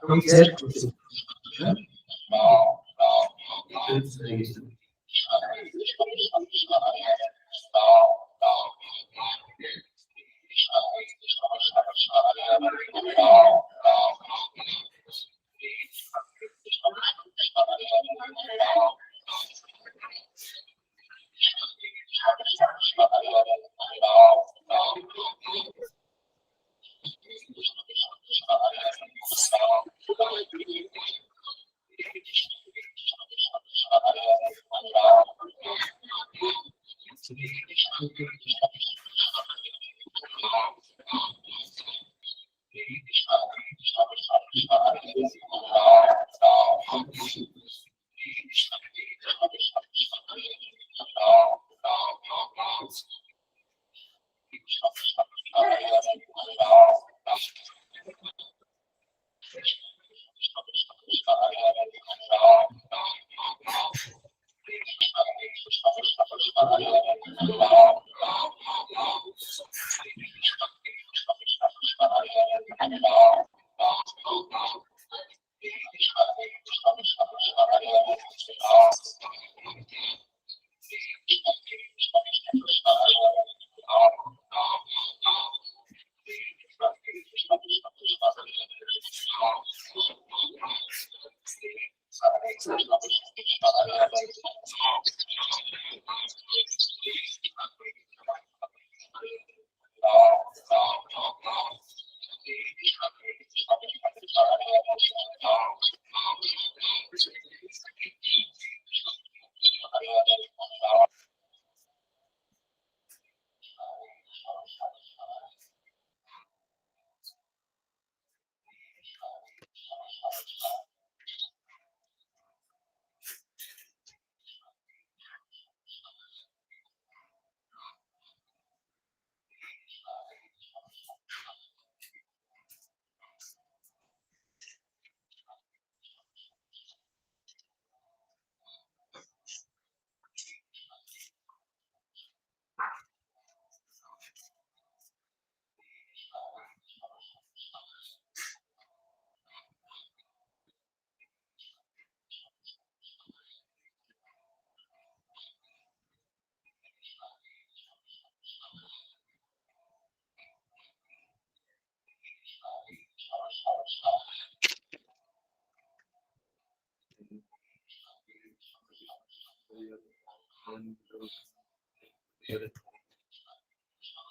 Yes.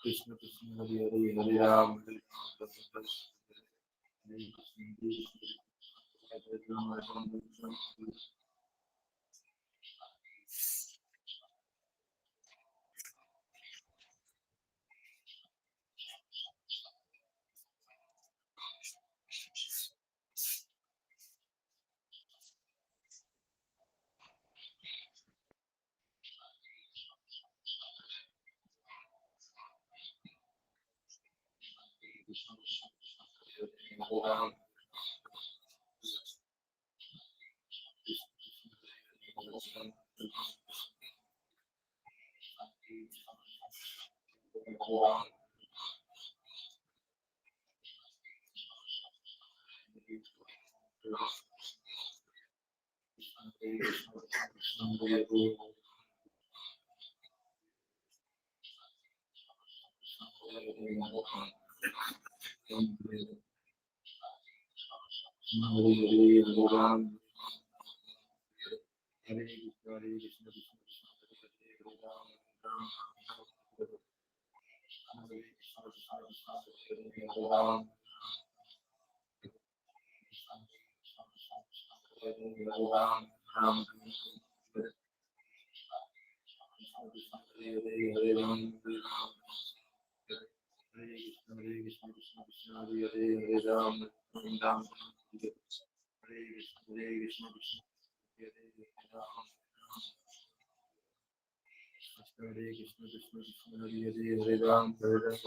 Krishna Krishna Hare Hare Hare Ram Hare Ram Hare Krishna.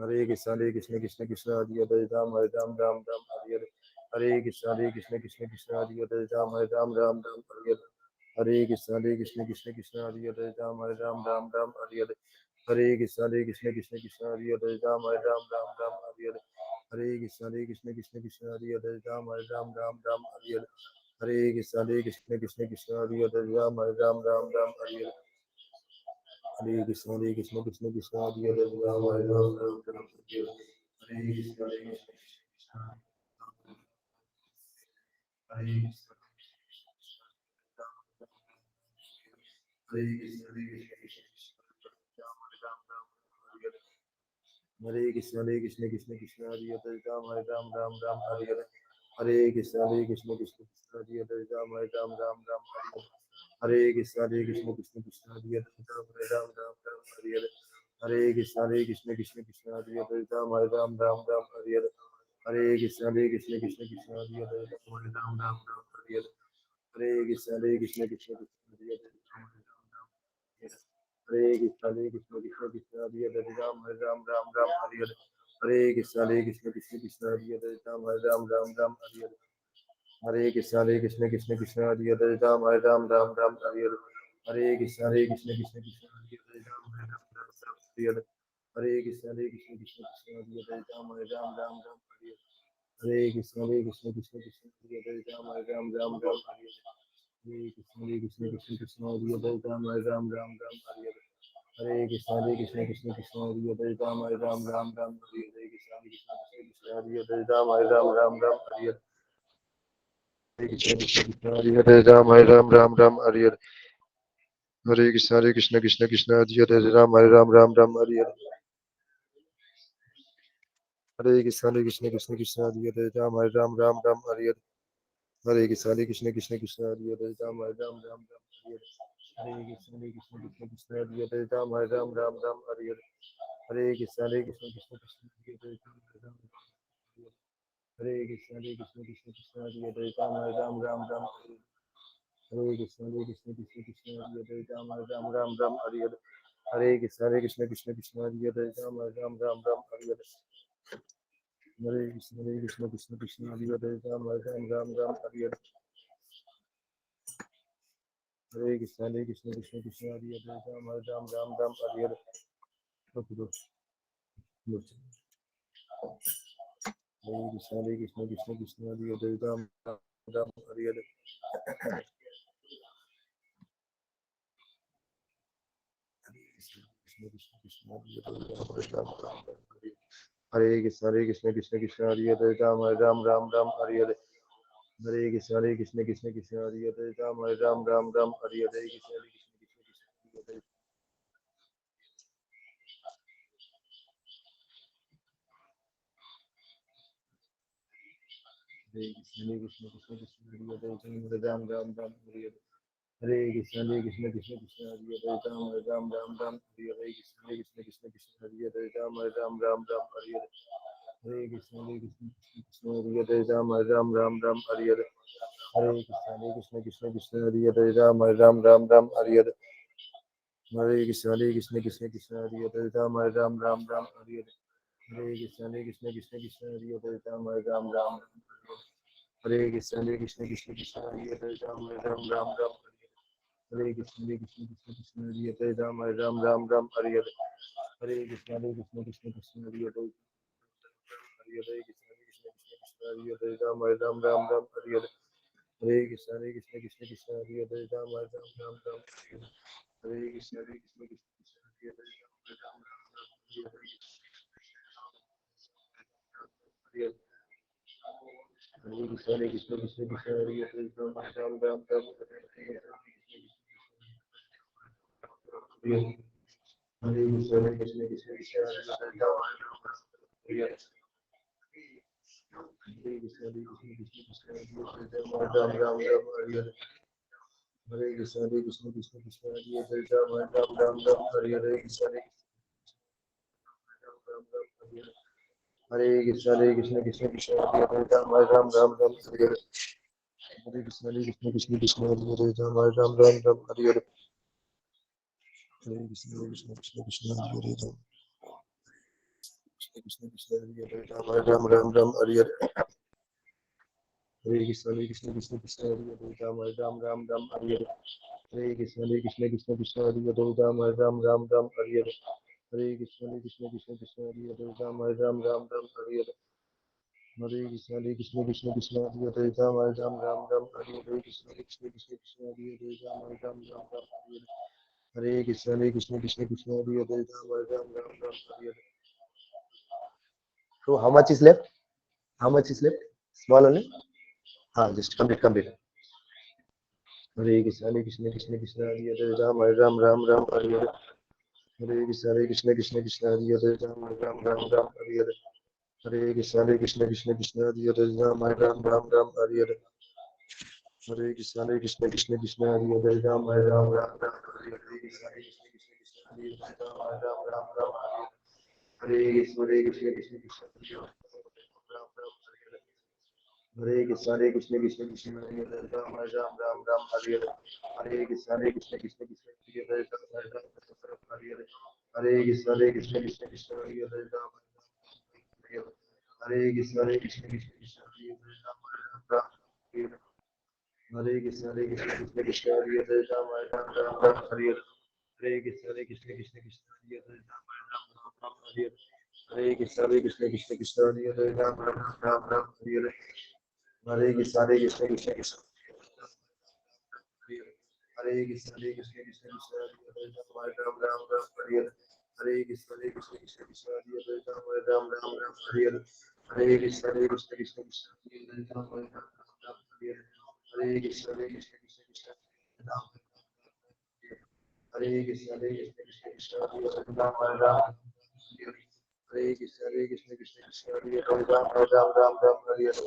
Hare Krishna Krishna Krishna Hare Hare Ram Hare Ram Ram Ram Hare Hare Hare Krishna Krishna Krishna Hare Hare Ram Hare Ram Ram Ram Hare Hare Hare Krishna Krishna Krishna Hare Hare Ram Hare Ram Ram Ram Hare Hare Hare Krishna Krishna Krishna Hare Hare Ram Hare Ram Ram Ram Hare Hare Hare Krishna Krishna Krishna Hare Hare Ram Hare Ram Ram Ram Hare Hare Hare Krishna Krishna Krishna Hare Hare Ram Hare Ram Ram Ram Hare Hare Hare Krishna Krishna Krishna Hare Hare Ram Hare Ram Ram Ram Hare Hare Hare Krishna Krishna Hare Krishna Hare Krishna Ram Ram Ram Hare Hare Hare Krishna Krishna Hare Hare Ram Hare Ram Ram Ram Hare Hare Hare Krishna Krishna Krishna Hare Hare Ram Hare Ram Ram Ram Hare Hare Hare Krishna Krishna Krishna Hare Hare Ram Hare Ram Ram Ram Hare Hare Hare Krishna Krishna Krishna Hare Hare Ram Hare Ram Ram Ram Hare Hare Hare Krishna Krishna Krishna Hare Hare Ram Hare Ram Ram Ram Hare Hare Hare Krishna Krishna Krishna Hare Hare Ram Hare Ram Ram Hare Krishna Krishna Krishna Hare Hare Ram Hare Ram Ram Ram Hare Hare Hare Krishna Krishna Krishna Hare Hare Ram Hare Ram Ram Ram Hare Hare Hare Krishna Krishna Hare Hare Ram Hare Ram Ram Ram Hare Hare Hare Krishna Krishna Krishna Hare Hare Ram Hare Ram Ram Ram Hare Hare Hare Krishna Krishna Krishna Hare Hare Ram Hare Ram Ram Ram Hare Hare Hare Krishna Krishna Krishna Hare Hare Ram Hare Ram Ram Ram Hare Hare Hare Krishna Krishna Hare Hare Ram Hare Ram Ram Ram Hare Hare Hare Krishna Krishna Hare Hare Ram Hare Ram Ram Ram Hare Hare Krishna Krishna Hare Hare Ram Hare Ram Ram Ram Hare Hare Hare Krishna Hare Hare Ram Hare Ram Ram Ram Hare Hare Hare Krishna Hare Hare Ram Hare Ram Ram Ram Hare Hare Hare Krishna Krishna Hare Hare Ram Hare Ram Ram Ram Hare Hare Hare Krishna Krishna Hare Hare Ram Hare Ram Ram Ram Hare Hare Hare Krishna Krishna Hare Hare Ram Hare Ram Ram Ram Hare Hare Hare Krishna Krishna Hare Hare Ram Hare Ram Ram Hare Krishna Krishna Hare Hare Ram Hare Ram Ram Ram Hare Hare Krishna Krishna Hare Hare Ram Hare Ram Ram Ram Hare Hare Hare Krishna Krishna Hare Hare Ram Hare Ram Ram Ram Hare Hare Hare Krishna Hare Hare Ram Hare Ram Ram Ram Hare Hare Hare Krishna Krishna Hare Hare Ram Hare Ram Ram Ram Hare Hare Okay, good. Good. Hare Krishna Hare Hare Ram Ram Hare Hare Hare Krishna Krishna Hare Hare Ram Ram Ram Ram Hare Hare Hare Krishna Krishna Hare Hare Ram Ram Ram Ram Hare Hare Krishna Krishna Hare Ram Ram Ram Hare Hare Hare Krishna Krishna Hare Hare Ram Ram Ram Ram Hare Hare Krishna Krishna Hare Hare Ram Ram Ram Ram Hare Hare Hare Krishna Krishna Hare Hare Ram Ram Ram Ram Hare Hare Hare Krishna Hare Hare Ram Ram Ram Ram Hare Hare Hare Krishna Krishna Hare Hare Ram Ram Ram Ram Hare Hare Hare Krishna Krishna Hare Hare Ram Ram Ram Hare Krishna Krishna Hare Hare Ram Ram Ram Ram Hare Krishna Krishna Hare Hare Ram Ram Ram Ram Hare Hare Hare Krishna Krishna Hare Hare Hare Hare Krishna Krishna Hare Hare Ram Ram Ram Ram Hare Hare Hare Krishna Krishna Hare Hare Ram Ram Ram Ram Hare Krishna Krishna Hare Hare Ram Ram Ram Hare Hare Hare Krishna Krishna Hare Hare Ram Ram Ram Ram Hare Hare Krishna Krishna Hare Hare Ram Ram Ram Hare Hare Hare Krishna Krishna Hare Hare Ram Ram Ram Hare Hare Hare Krishna Krishna Hare Hare Ram Ram Ram Hare Hare Krishna Ram Ram Hare Hare Hare Krishna Krishna Hare Hare Ram Ram Ram Hare Hare Hare Krishna Krishna Hare Hare Ram Ram Ram Hare Hare Hare Krishna Krishna Hare Hare Ram Krishna Krishna Hare Hare Ram Ram Ram Ram Hare Hare Hare Krishna Krishna Krishna Krishna Hare Hare Ram Ram Ram Ram Hare Hare Hare Krishna Krishna Krishna Krishna Hare Hare Ram Ram Ram Ram Hare Hare Hare Krishna Krishna Krishna Krishna Hare Hare Ram Ram Ram Ram Hare Hare Hare Krishna Krishna Krishna Krishna Hare Hare Ram Ram Ram Ram Hare Hare Krishna Krishna Krishna Krishna Hare Hare Ram Ram Ram Ram Hare Hare Hare Krishna Krishna Krishna Krishna Hare Hare Ram Ram Ram Ram Hare Hare. So how much is left? How much is left? Small only? Just complete. Hare Krishna Krishna Krishna Hare Hare Ram Ram Ram Ram Hare Hare Hare Krishna Krishna Krishna Hare Hare Ram Ram Ram Ram Hare Hare Hare Krishna Krishna Krishna Hare Hare Ram Ram Ram Ram Hare Hare Hare Krishna Krishna Krishna Hare Hare Ram Ram Ram Ram Hare Hare Hare Krishna Krishna Hare Hare Ram Ram Ram Ram Hare Krishna Krishna Krishna Ram Ram Hare Hare Hare Krishna Krishna Krishna Hare Hare Ram Ram Ram Ram Hare Hare Hare Krishna Krishna Krishna Hare Hare Ram Ram Ram Hare Hare Hare Krishna Krishna Krishna Hare Hare Ram Hare Krishna Krishna Krishna Hare Hare Ram Ram Hare Hare Hare Krishna Krishna Krishna Hare Hare Ram Ram Ram Hare Hare Hare Krishna Krishna Krishna Krishna Hare Hare Ram Ram Ram Hare Hare Hare Krishna Krishna Krishna Krishna Hare Hare Ram Ram Ram Hare Hare Hare Krishna Krishna Krishna Krishna Hare Krishna Krishna Krishna Krishna Hare Ram Ram Hare Hare Hare Krishna Krishna Krishna Krishna Hare Ram Ram Hare Hare Hare Krishna Krishna Krishna Krishna Hare Ram Ram Hare Hare Hare Krishna Krishna Krishna Krishna Hare Krishna Krishna Krishna Hare Ram Ram Hare Krishna Krishna Krishna Krishna Hare Ram Hare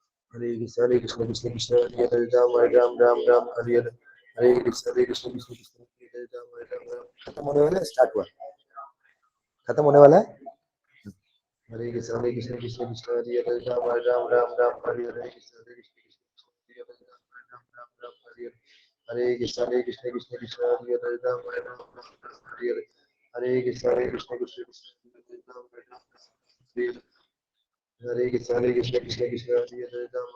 Hare Hare Krishna Krishna Krishna Hare Ram Ram Hare Hare Hare Krishna Krishna Krishna Krishna Hare Ram Ram खत्म होने वाला है start हुआ खत्म होने वाला है Hare Krishna Krishna Krishna Hare Hare Ram Hare Hare Krishna Krishna Krishna Ram Hare Hare Hare Krishna Krishna Krishna Krishna Hare Hare Ram Hare Hare Hare Krishna Krishna Krishna Krishna Hare Ram Hare Hare Hare Krishna Krishna Krishna Krishna Hare Hare Ram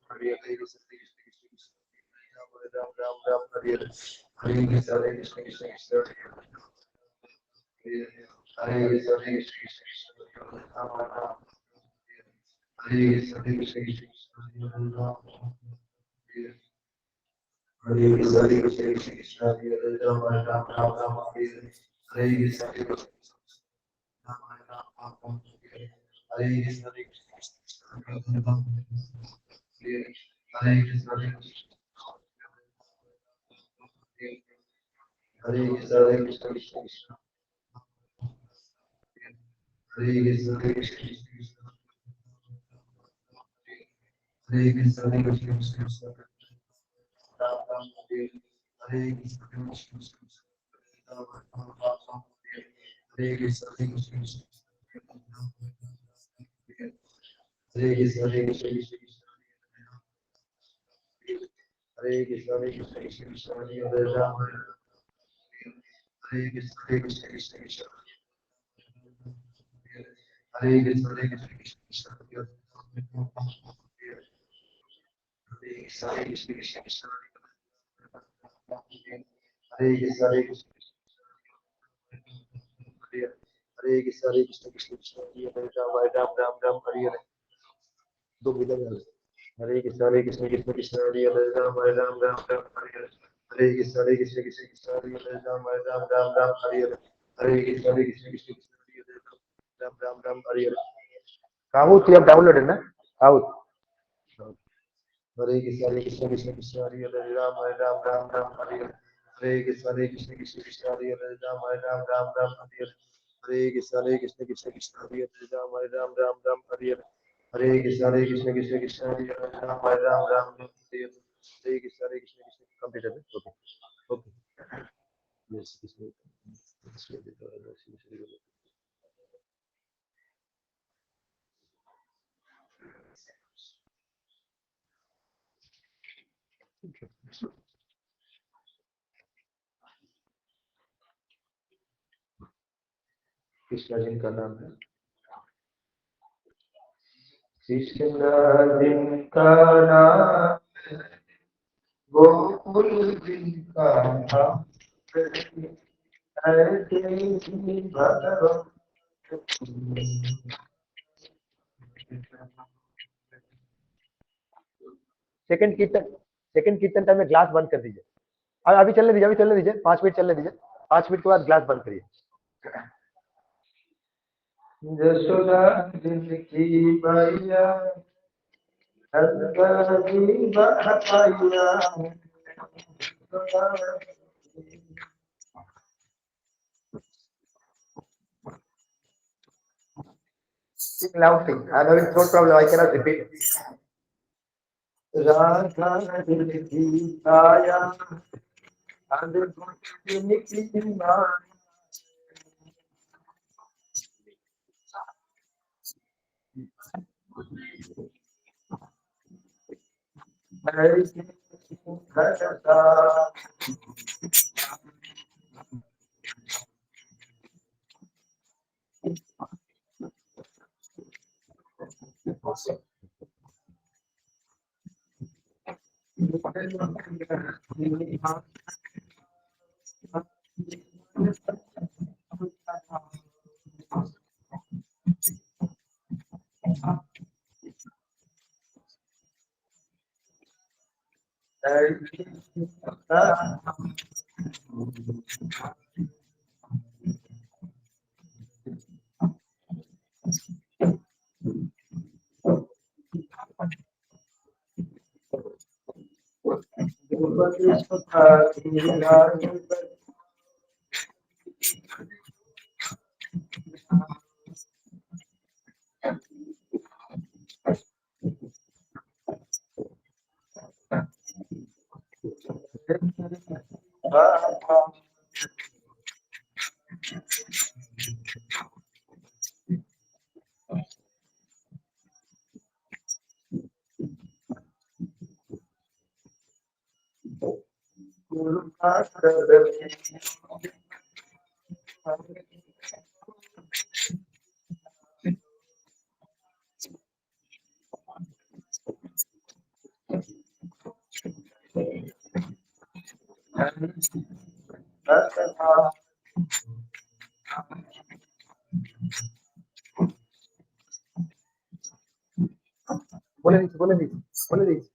Hare Hare Krishna Krishna Krishna Krishna Ram Hare Hare Hare Krishna Krishna Krishna Krishna Hare Krishna Krishna Krishna Hare Krishna Krishna Krishna Hare Krishna Krishna Krishna Krishna Hare Ram Hare Hare Krishna Krishna Hare Krishna Hare Krishna Hare Krishna Krishna Krishna Hare Krishna Krishna Krishna Hare Krishna Krishna Krishna Ram Hare Hare Krishna Krishna Krishna Hare Krishna Krishna Krishna Hare Krishna Krishna Krishna Hare Krishna Krishna Krishna Hare Ram Hare Krishna Krishna Krishna Krishna Hare Krishna Krishna Krishna Hare Hare Krishna Krishna Krishna Hare Krishna Krishna Hare Krishna Krishna Krishna Hare Ram Hare Hare दो मिलन है Hare Krishna Krishna Hare Ram Hare Hare Hare Krishna Krishna Krishna Hare Ram Hare Hare Hare Krishna Krishna Krishna Hare Ram Hare Hare Kahut you have downloaded na Kahut Hare Krishna Krishna Hare Ram Hare Hare Hare Krishna Krishna Krishna Hare Ram Hare Hare Hare Krishna Krishna Krishna Hare Ram Hare Hare Hare Krishna Krishna Krishna Hare Ram Hare Hare Hare Krishna Krishna completed okay yes Krishna जिनका नाम है, कृष्णा जिनका नाम गोकुल जिनका नाम second कीर्तन time में glass बंद कर दीजिए। अभी चलने दीजिए, अभी चलने दीजिए, 5 मिनट चलने दीजिए। 5 मिनट के बाद ग्लास बंद करिए। जसोदा जिनकी मैया loud thing. I'm having throat problem. I cannot repeat. Radha जिनकी माया जिनकी माया बोले दीजिए, बोले दीजिए, बोले दीजिए।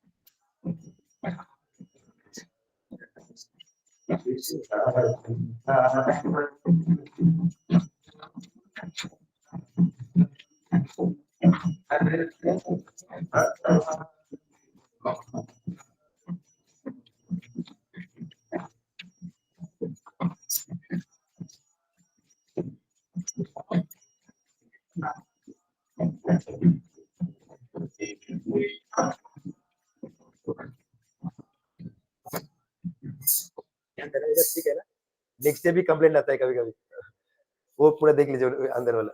ठीक है ना, नेक्स्ट डे भी कंप्लेंट आता है कभी कभी, वो पूरा देख लीजिए अंदर वाला।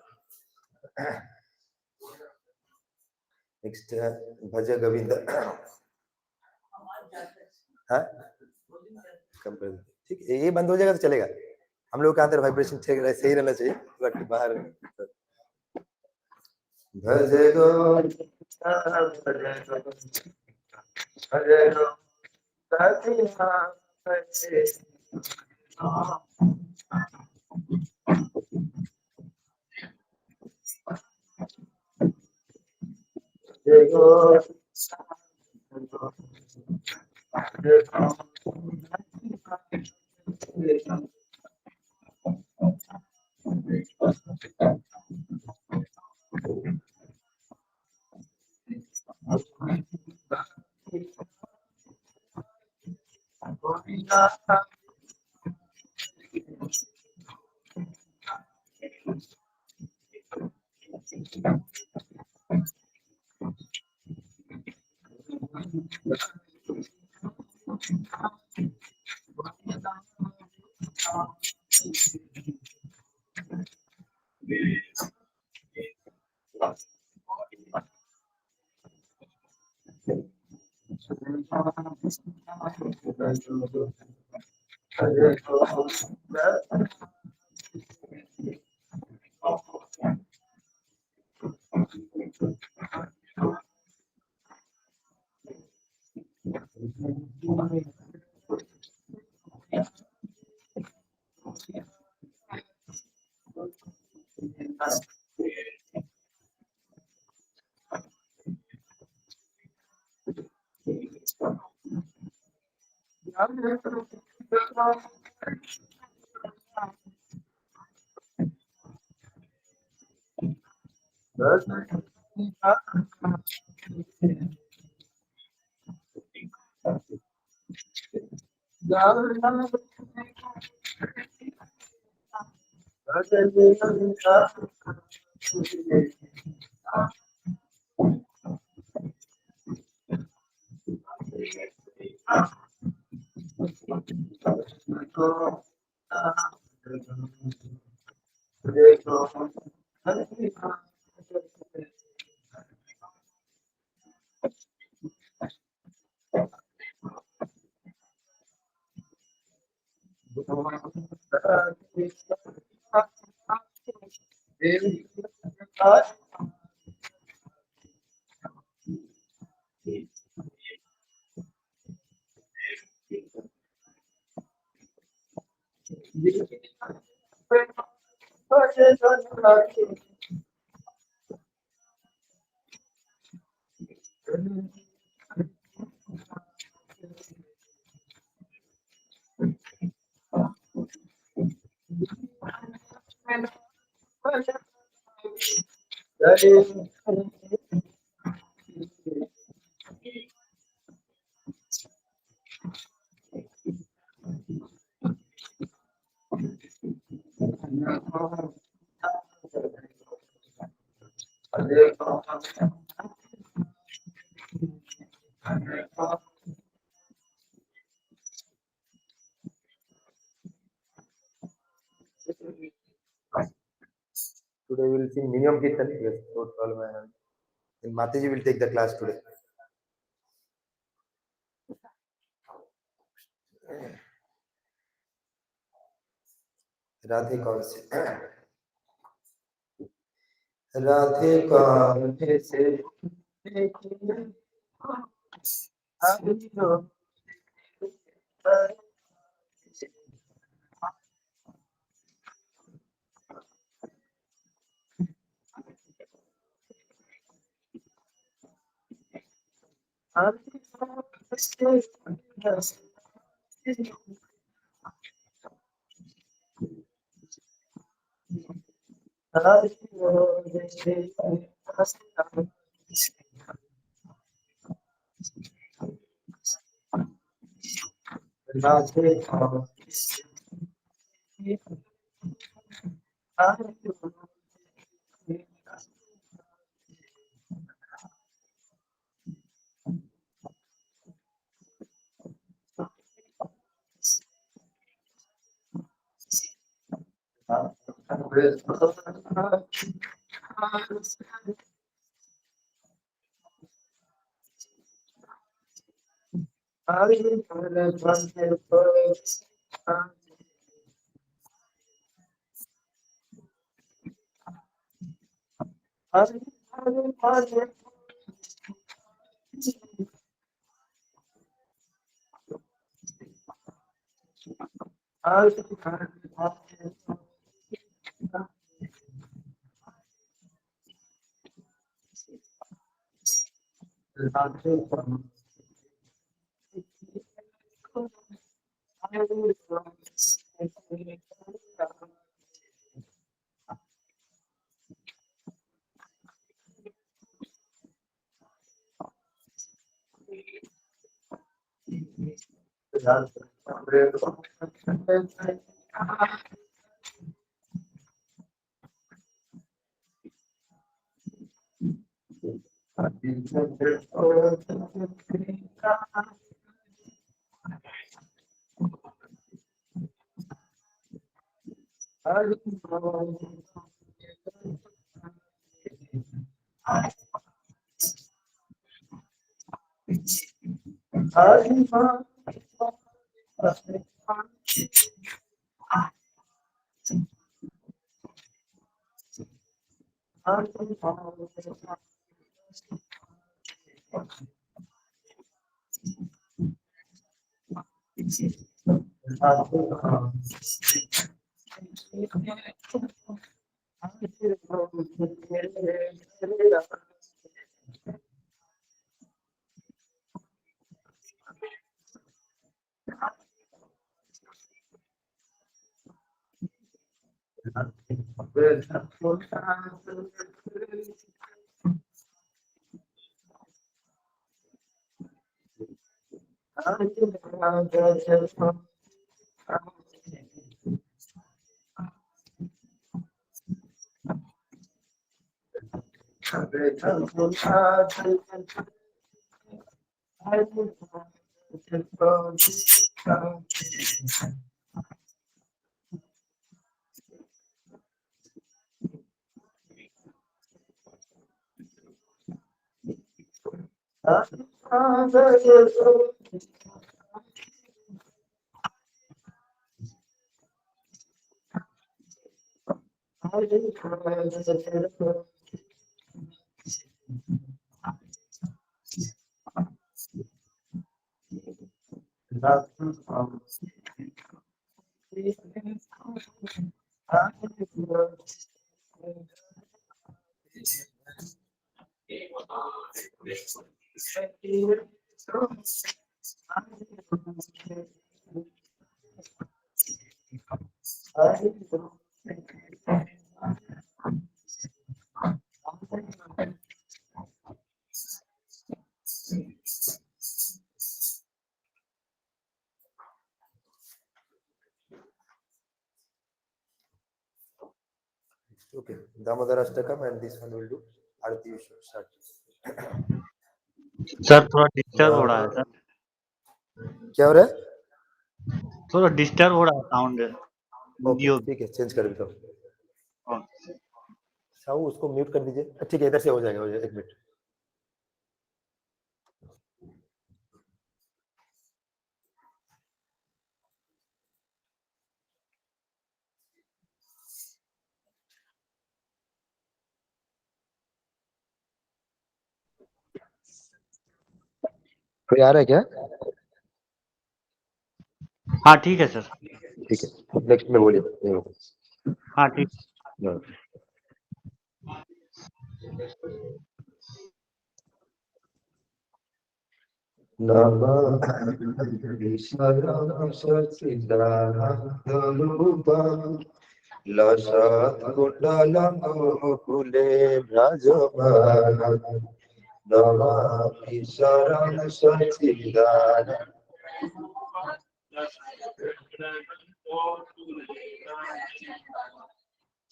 नेक्स्ट भज गोविंद। हाँ ठीक है, ये बंद हो जाएगा तो चलेगा। हम लोग के अंदर वाइब्रेशन सही रहना चाहिए, बट बाहर भज गोविंद भज Today we will sing minimum kirtan. Yes, no problem. And Mataji will take the class today. Radhe कौन से राधे कौन से Okay, Damodar Ashtakam, and this one will do Arati. We should start. Sir थोड़ा डिस्टर्ब हो रहा है सर, क्या हो रहा है? थोड़ा डिस्टर्ब हो रहा है साउंड ओके, वीडियो। ठीक है, चेंज कर देता हूँ। साहू उसको म्यूट कर दीजिए। ठीक है, इधर से हो जाएगा, एक मिनट। कोई आ रहा है क्या? हाँ ठीक है सर। ठीक है, नेक्स्ट में बोलिए। हाँ ठीक। कुले भ्राजमान नमामि शरण सच्चिदानंद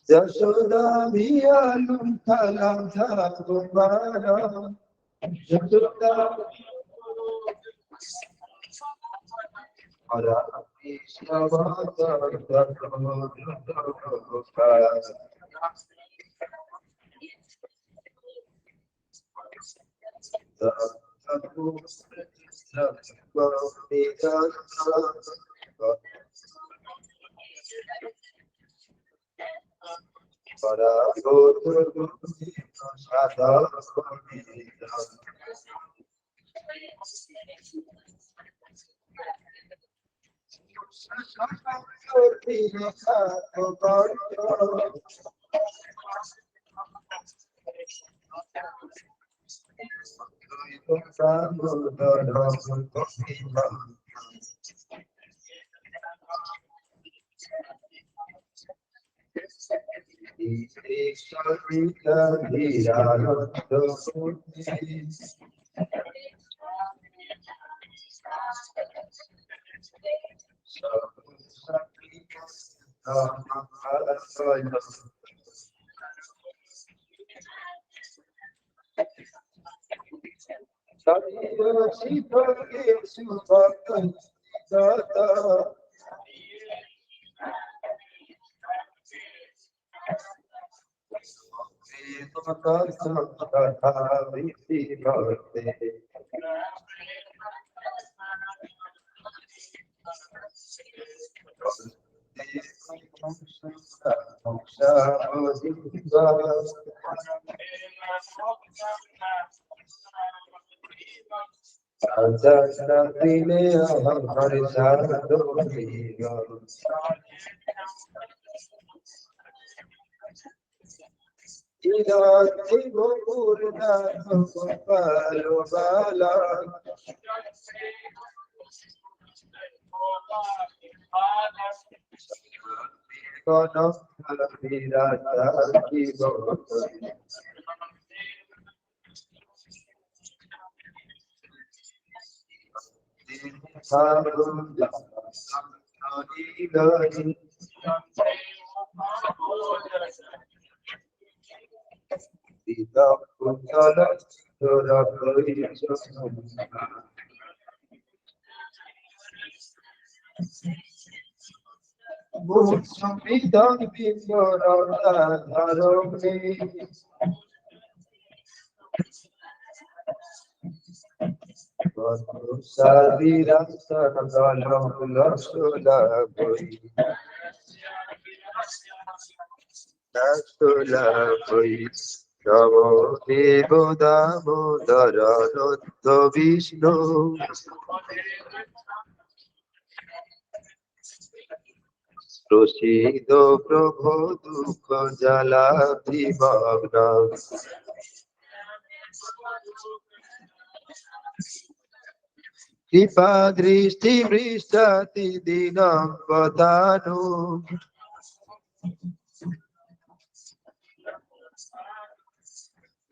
यशोदा भियालुम थलम था Kumara Yashoda Ajana dile amar jado niga. Ida digo purna palo bala. Kono virata ki boto. Sadira sanagala sula boy, sula boy. Namo Devo Damodara Notto Vishnu. Prasid প্রভু দুঃখ জ্বালা বিমগ্ন কৃপা দৃষ্টি বৃষ্টি দিনম বদানু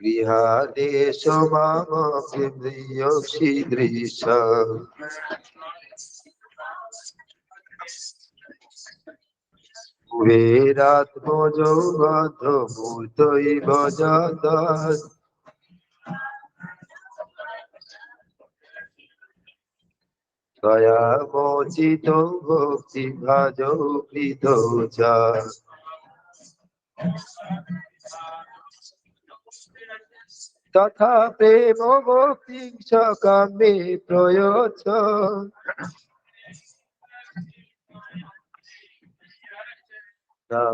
গৃহাদেশ মাম প্রিয়সীদৃশ কুবেরাত্মজৌবদ্ধ মূর্তৈব যত তয়া মোচিত ভক্তি ভাজৌ কৃত চ তথা প্রেম ভক্তি চ কামে প্রয়োচ্ছ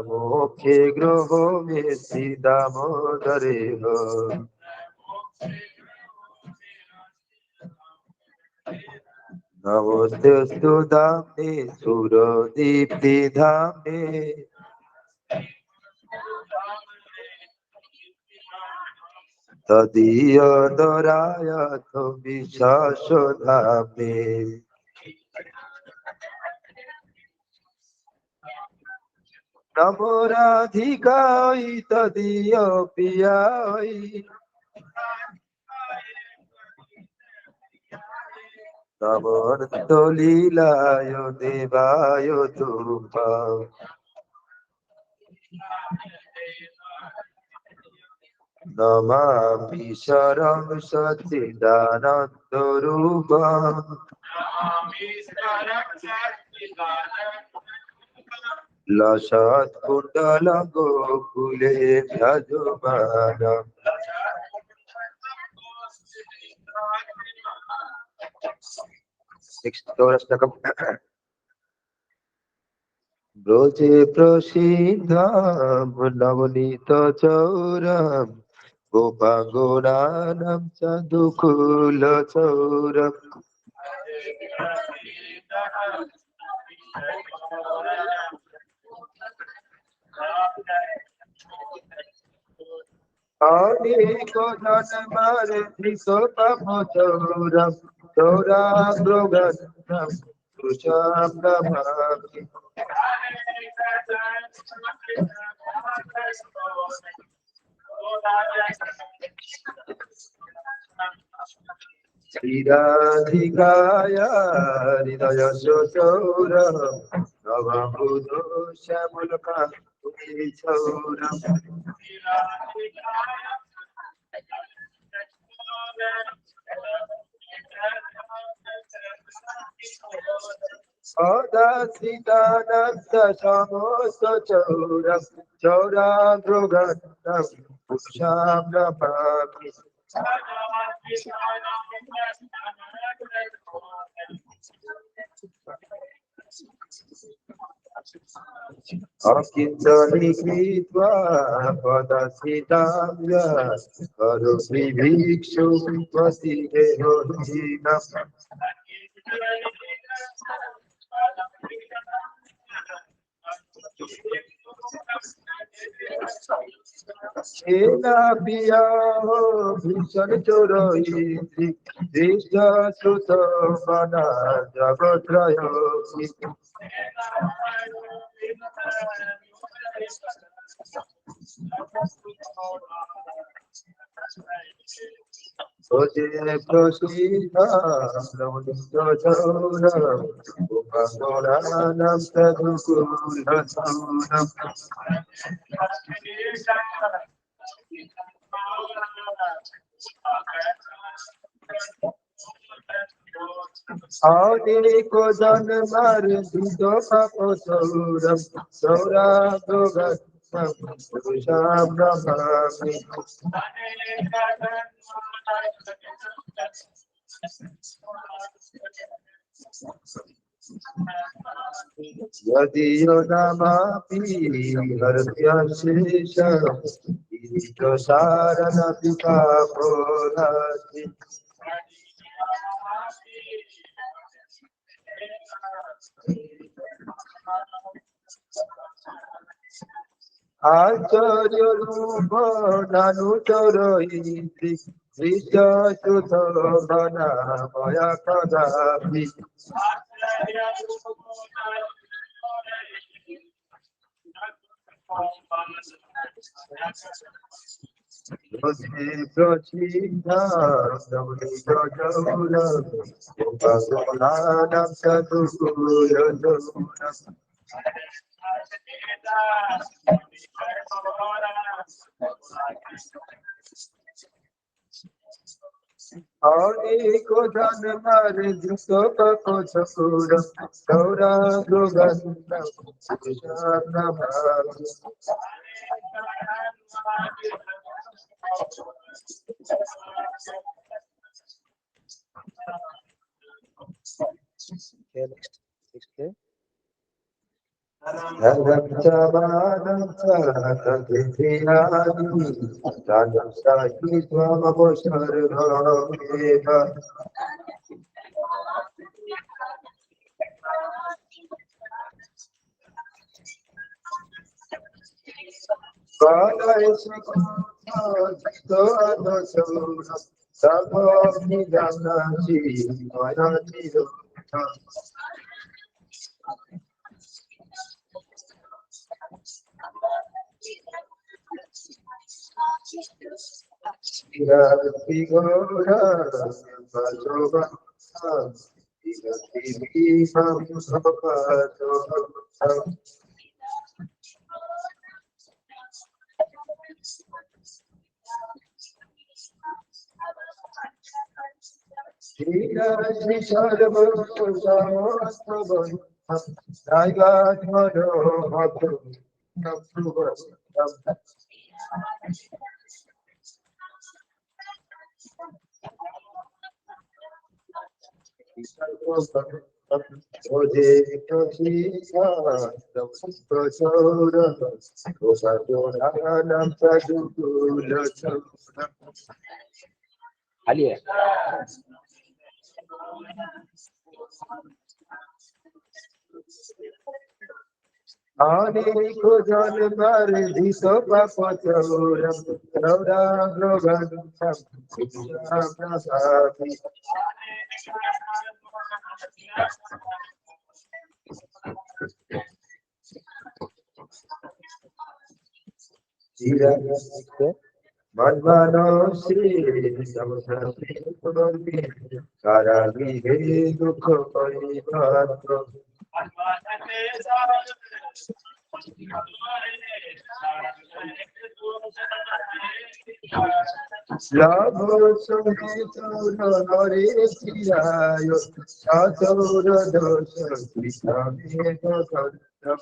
মোক্ষে গ্রহ মেসি দামোদরে নমস্তেস্তু ধামে সুরদীপ্তি ধামে তদীয় দরায়থ বিশ্বাস ধামে নমরাধিকাই তদীয় পিয়াই নমর্ত লীলায় দেবায় তুভা নমামি শরং সচ্চিদানন্দ রূপম লসৎ কুণ্ডল গোকুলে ভজমানম ব্রজে প্রসিদ্ধম নবনীত চৌরম গোপাঙ্গনানাম চন্দুকুল চৌরম অনেক জন্মার ধৃত পাপ চৌরম চৌরাগ্রগন্ধম সুষাম নমামি শ্রীরাধিকায় হৃদয় চৌরম নববুধ শ্যামল কান্তি চৌরম সদাচিদানন্দ সমস্ত চৌরম চৌরাগ্রগন্ধম পুষাম নমামি Akintani Kritva Padasitamya Karo Vivikshu Pati Dehodina Ena Piya Bhishan Choroi Dishya Sutta Mana Jagatrayo Oje Prasita Namanisya Chora Upagora Nam Sadhukula Saunam Audi Kodan Mar Dudo Papo Sauram Saura Dogat Sham Brahmi Yadiyo Namapi Harsya Shesha Ito Sarana Pita Polati Acharya Rupa Nanu Choroiti Vishya Sutta Bana Maya Kadapi Yogi Prachita Navni Prajavura Upasonanam Sadhukula Saunam Audi Kodan Mar Dudo Papo Sauram Saura Dogat Sham Brahmi Okay, next. Okay. Dharam Chavanam Charatatitriyadi Dharam Sahi Swamabosharvameva Kala Esakota Adasura Sabhavni Janachi Mayati Dutta Irati Gora Vajova Irati Bhimam Bhavajova Irati Sarva Samastavam Daigat Mano Bhaktu Napruvatam Oje Toshika Prachora Upadonanam Sadhukula Saunam Aliye Ani Kojan Mar Diso Papo Sauram Saura Grogan Sham Prasapi Manmano Sri Samsati Purvi Karagi He Dukho Paripatro Labho Sumita Nare Sirayo Satora Dosha Krishna Meta Kanda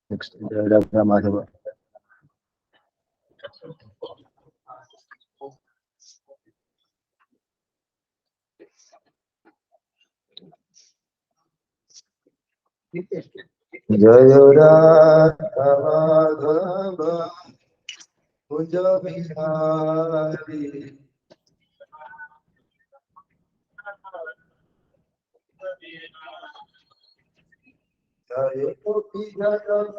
Next, Dr. Madhava. Jaya Radha Madhava Kunja Bihari Jaya Gopi Jaya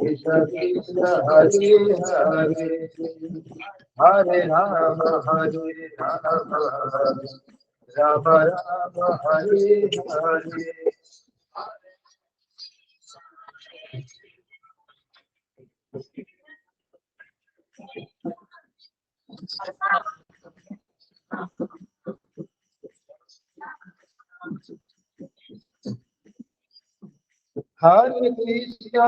Krishna Krishna Hare Hare Hare Rama Hare Rama Rama Rama Hare Hare Hare Krishna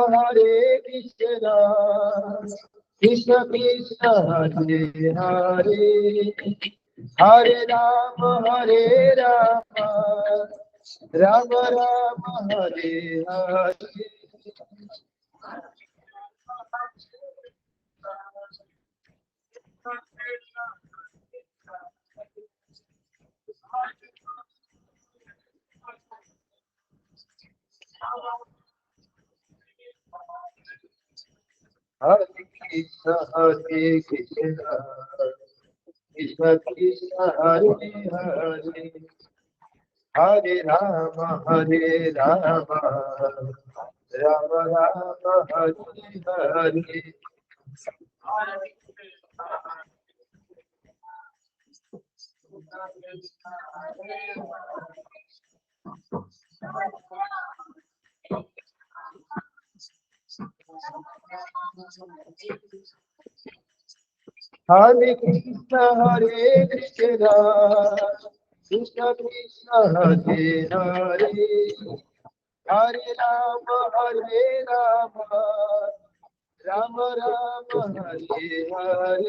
Krishna Krishna Hare Hare Hare Rama Rama Rama Hare Hare Hare Krishna Krishna Krishna Hare Hare Hare Rama Rama Rama Hare Hare Hare Krishna Krishna Krishna Hare Hare Hare Rama Rama Rama Hare Hare Hare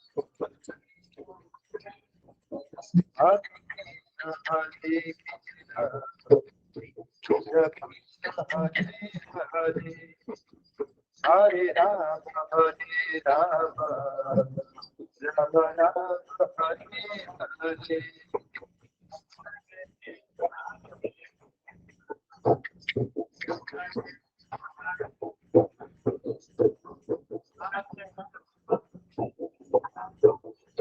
Krishna Krishna Hare Hare Hare Rama Rama Rama Rama Hare Hare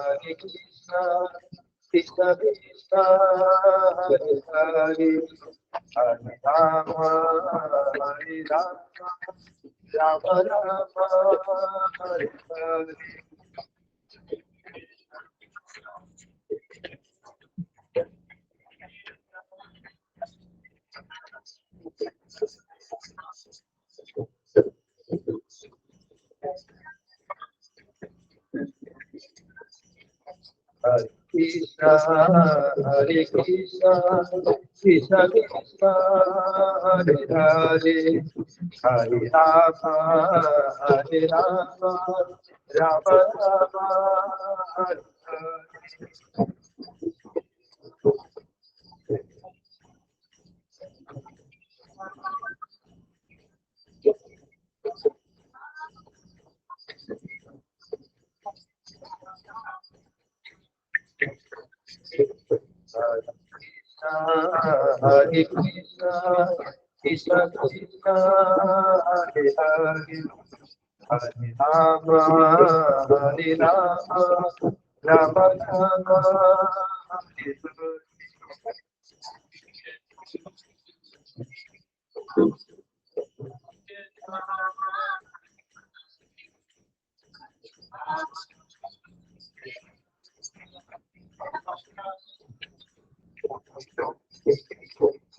Hare Krishna Krishna Krishna Hare Hare Hare Rama Rama Rama Hare Hare Hare Krishna Krishna Krishna Hare Hare Hare Rama Rama Rama Hare Hare Hare Krishna Krishna Krishna Hare Hare Hare Rama Rama Rama Hare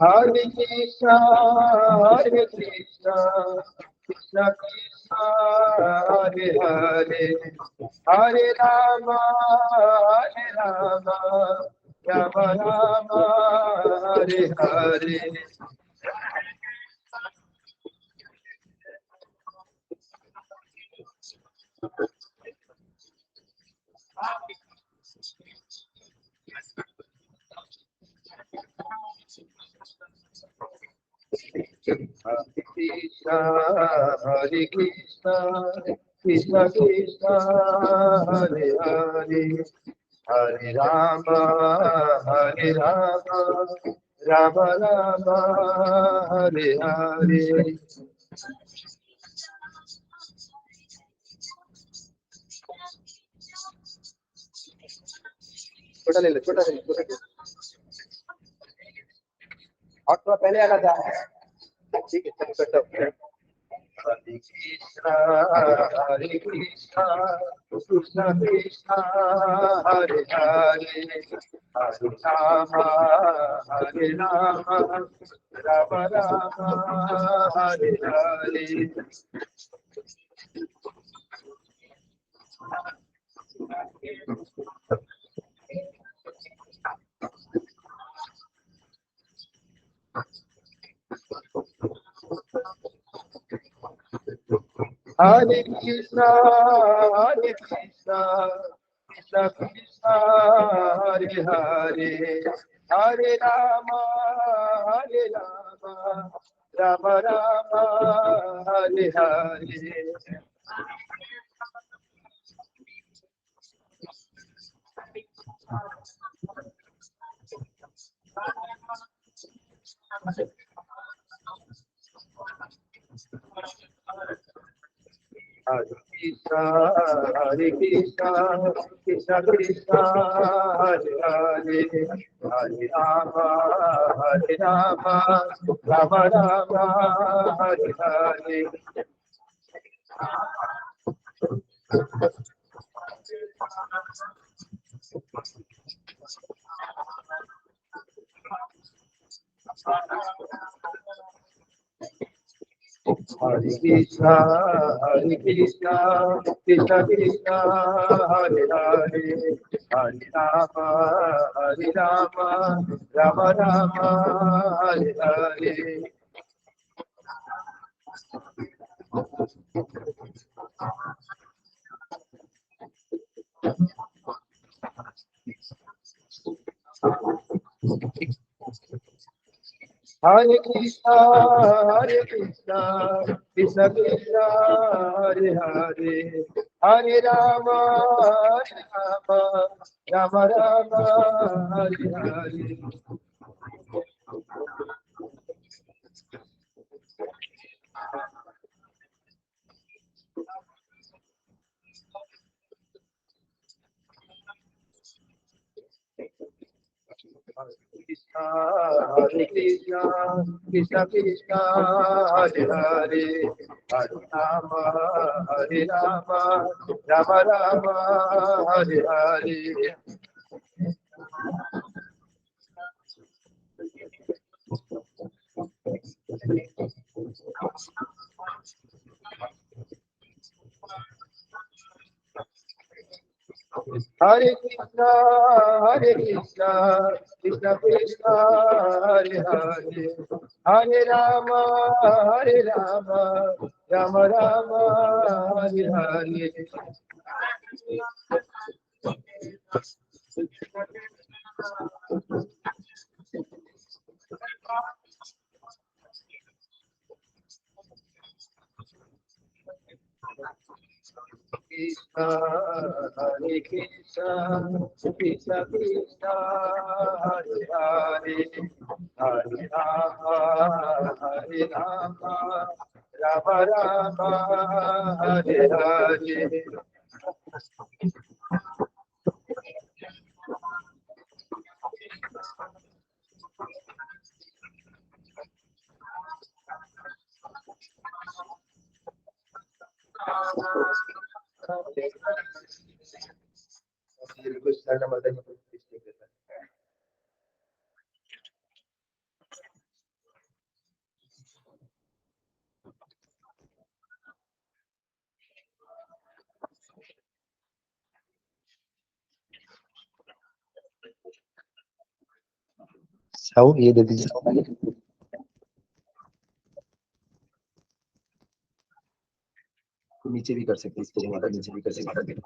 Hare Hare Krishna Krishna Krishna Hare Hare Hare Rama Rama Rama Hare Hare Hare Krishna Krishna Krishna Hare Hare Hare Rama, Hare Rama, Rama Rama, Hare Hare. छोटा ले ले, छोटा ले ले, छोटा ले। और थोड़ा पहले आना था। ठीक है, चलो करता हूँ। Hare Krishna, Hare Krishna, Krishna Krishna, Hare Hare, Hare Rama, Hare Rama, Rama Rama, Hare Hare. Hare Krishna, Hare Krishna, Krishna Krishna, Hare Hare, Hare Rama, Hare Rama, Rama Rama, Hare Hare. Hare Krishna, Hare Krishna, Krishna Krishna, Hare Hare, Hare Rama, Hare Rama, Rama Rama, Hare Hare. Hare Krishna, Hare Krishna, Krishna Krishna, Hare Hare, Hare Rama, Hare Rama, Rama Rama, Hare Hare. Hare Krishna, Hare Krishna, Krishna Krishna, Hare Hare, Hare Rama, Hare Rama, Rama Rama, Hare Hare. Hare Krishna, Hare Krishna, Krishna Krishna, Hare Hare, Hare Rama, Hare Rama, Rama Rama, Hare Hare. Hare Krishna, Hare Krishna, Krishna Krishna, Hare Hare, Hare Rama, Hare Rama, Rama Rama, Hare Hare. Krishna, Hare Krishna, Krishna Krishna, Hare Hare, Hare Rama, Hare Rama, Rama Rama, Hare Hare. Sound ये दे दीजिए। नीचे भी कर सकते हैं, इसको हमारा नीचे भी कर सकते हैं।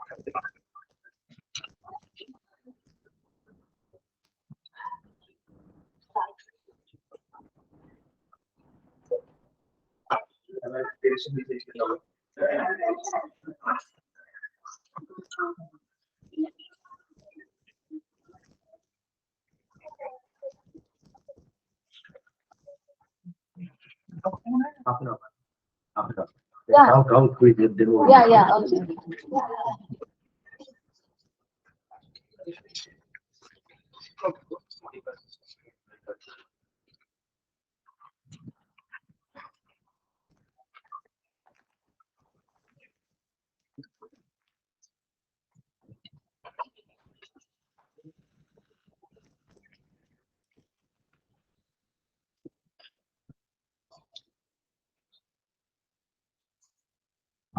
Half an hour. Yeah. Count quick. Yeah. Okay.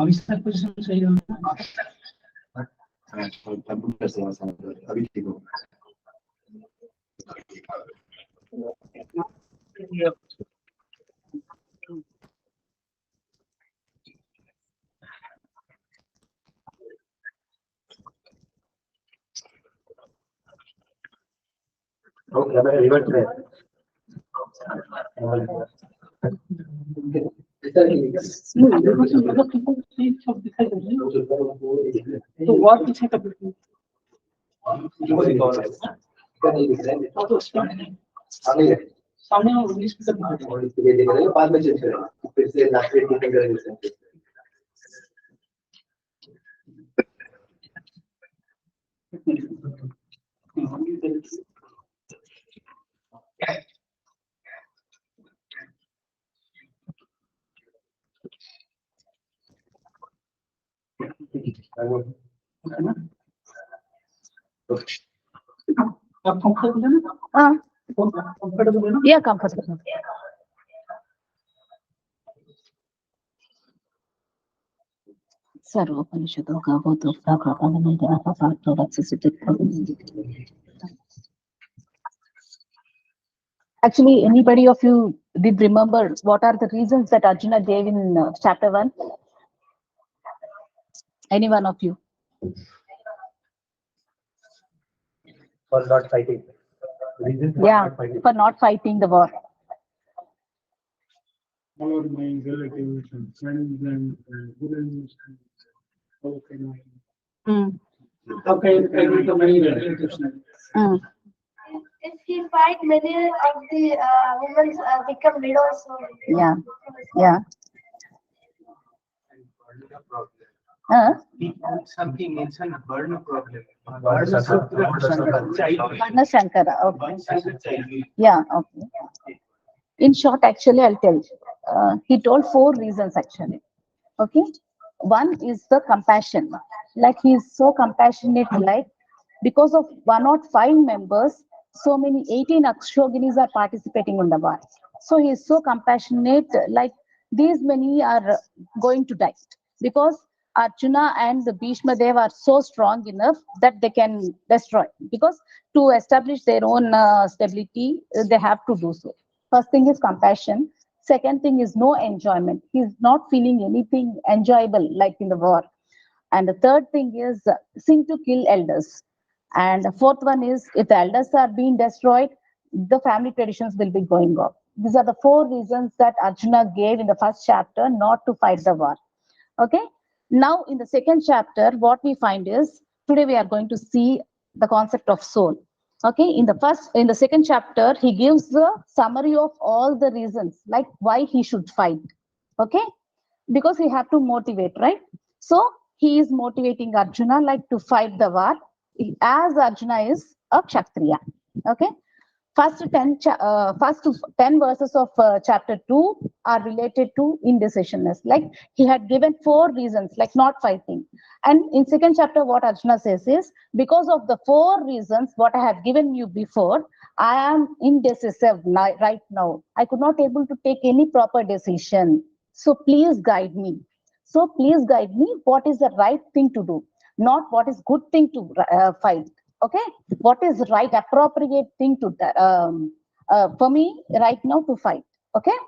अभी सब कुछ सही होना अभी ठीक हो रिवर्स में तो व्हाट पीछे का सामने इंग्लिश में बाद में चेंज करेंगे फिर से लास्ट मीटिंग करेंगे आप कंफर्टेबल है ना? हाँ, कंफर्टेबल है ना? yeah, comfortable. सर्वोपनिषदों का वो तो Actually, anybody of you did remember what are the reasons that Arjuna gave in chapter 1? Any one of you? for not fighting reason Yeah, for not fighting the war. All of my relatives and friends and villains and how can I? Mm. How can I make many relatives? Mm. If he fight, many of the women become widows. So Yeah. Something mentioned burn problem. Varna Shankara. Okay. Yeah. Okay. In short, actually, I'll tell you. He told 4 reasons actually. Okay. One is the compassion. Like he is so compassionate, like because of 105 members, so many 18 Akshoginis are participating in the war. So he is so compassionate, like these many are going to die because Arjuna and the Bhishma Dev are so strong enough that they can destroy. Because to establish their own stability, they have to do so. First thing is compassion. Second thing is no enjoyment. He's not feeling anything enjoyable like in the war. And the third thing is sin to kill elders. And the fourth one is if the elders are being destroyed, the family traditions will be going off. These are the 4 reasons that Arjuna gave in the first chapter not to fight the war. Okay. Now in the second chapter, what we find is today we are going to see the concept of soul. Okay. In the second chapter, he gives the summary of all the reasons like why he should fight. Okay. Because he have to motivate, right? So he is motivating Arjuna like to fight the war as Arjuna is a Kshatriya. Okay. First 10 verses of chapter 2 are related to indecisionness. Like he had given 4 reasons, like not fighting. And in second chapter, what Arjuna says is, because of the 4 reasons, what I have given you before, I am indecisive right now. I could not able to take any proper decision. So please guide me. So please guide me what is the right thing to do, not what is good thing to fight. Okay, what is right appropriate thing to for me right now to fight. Okay,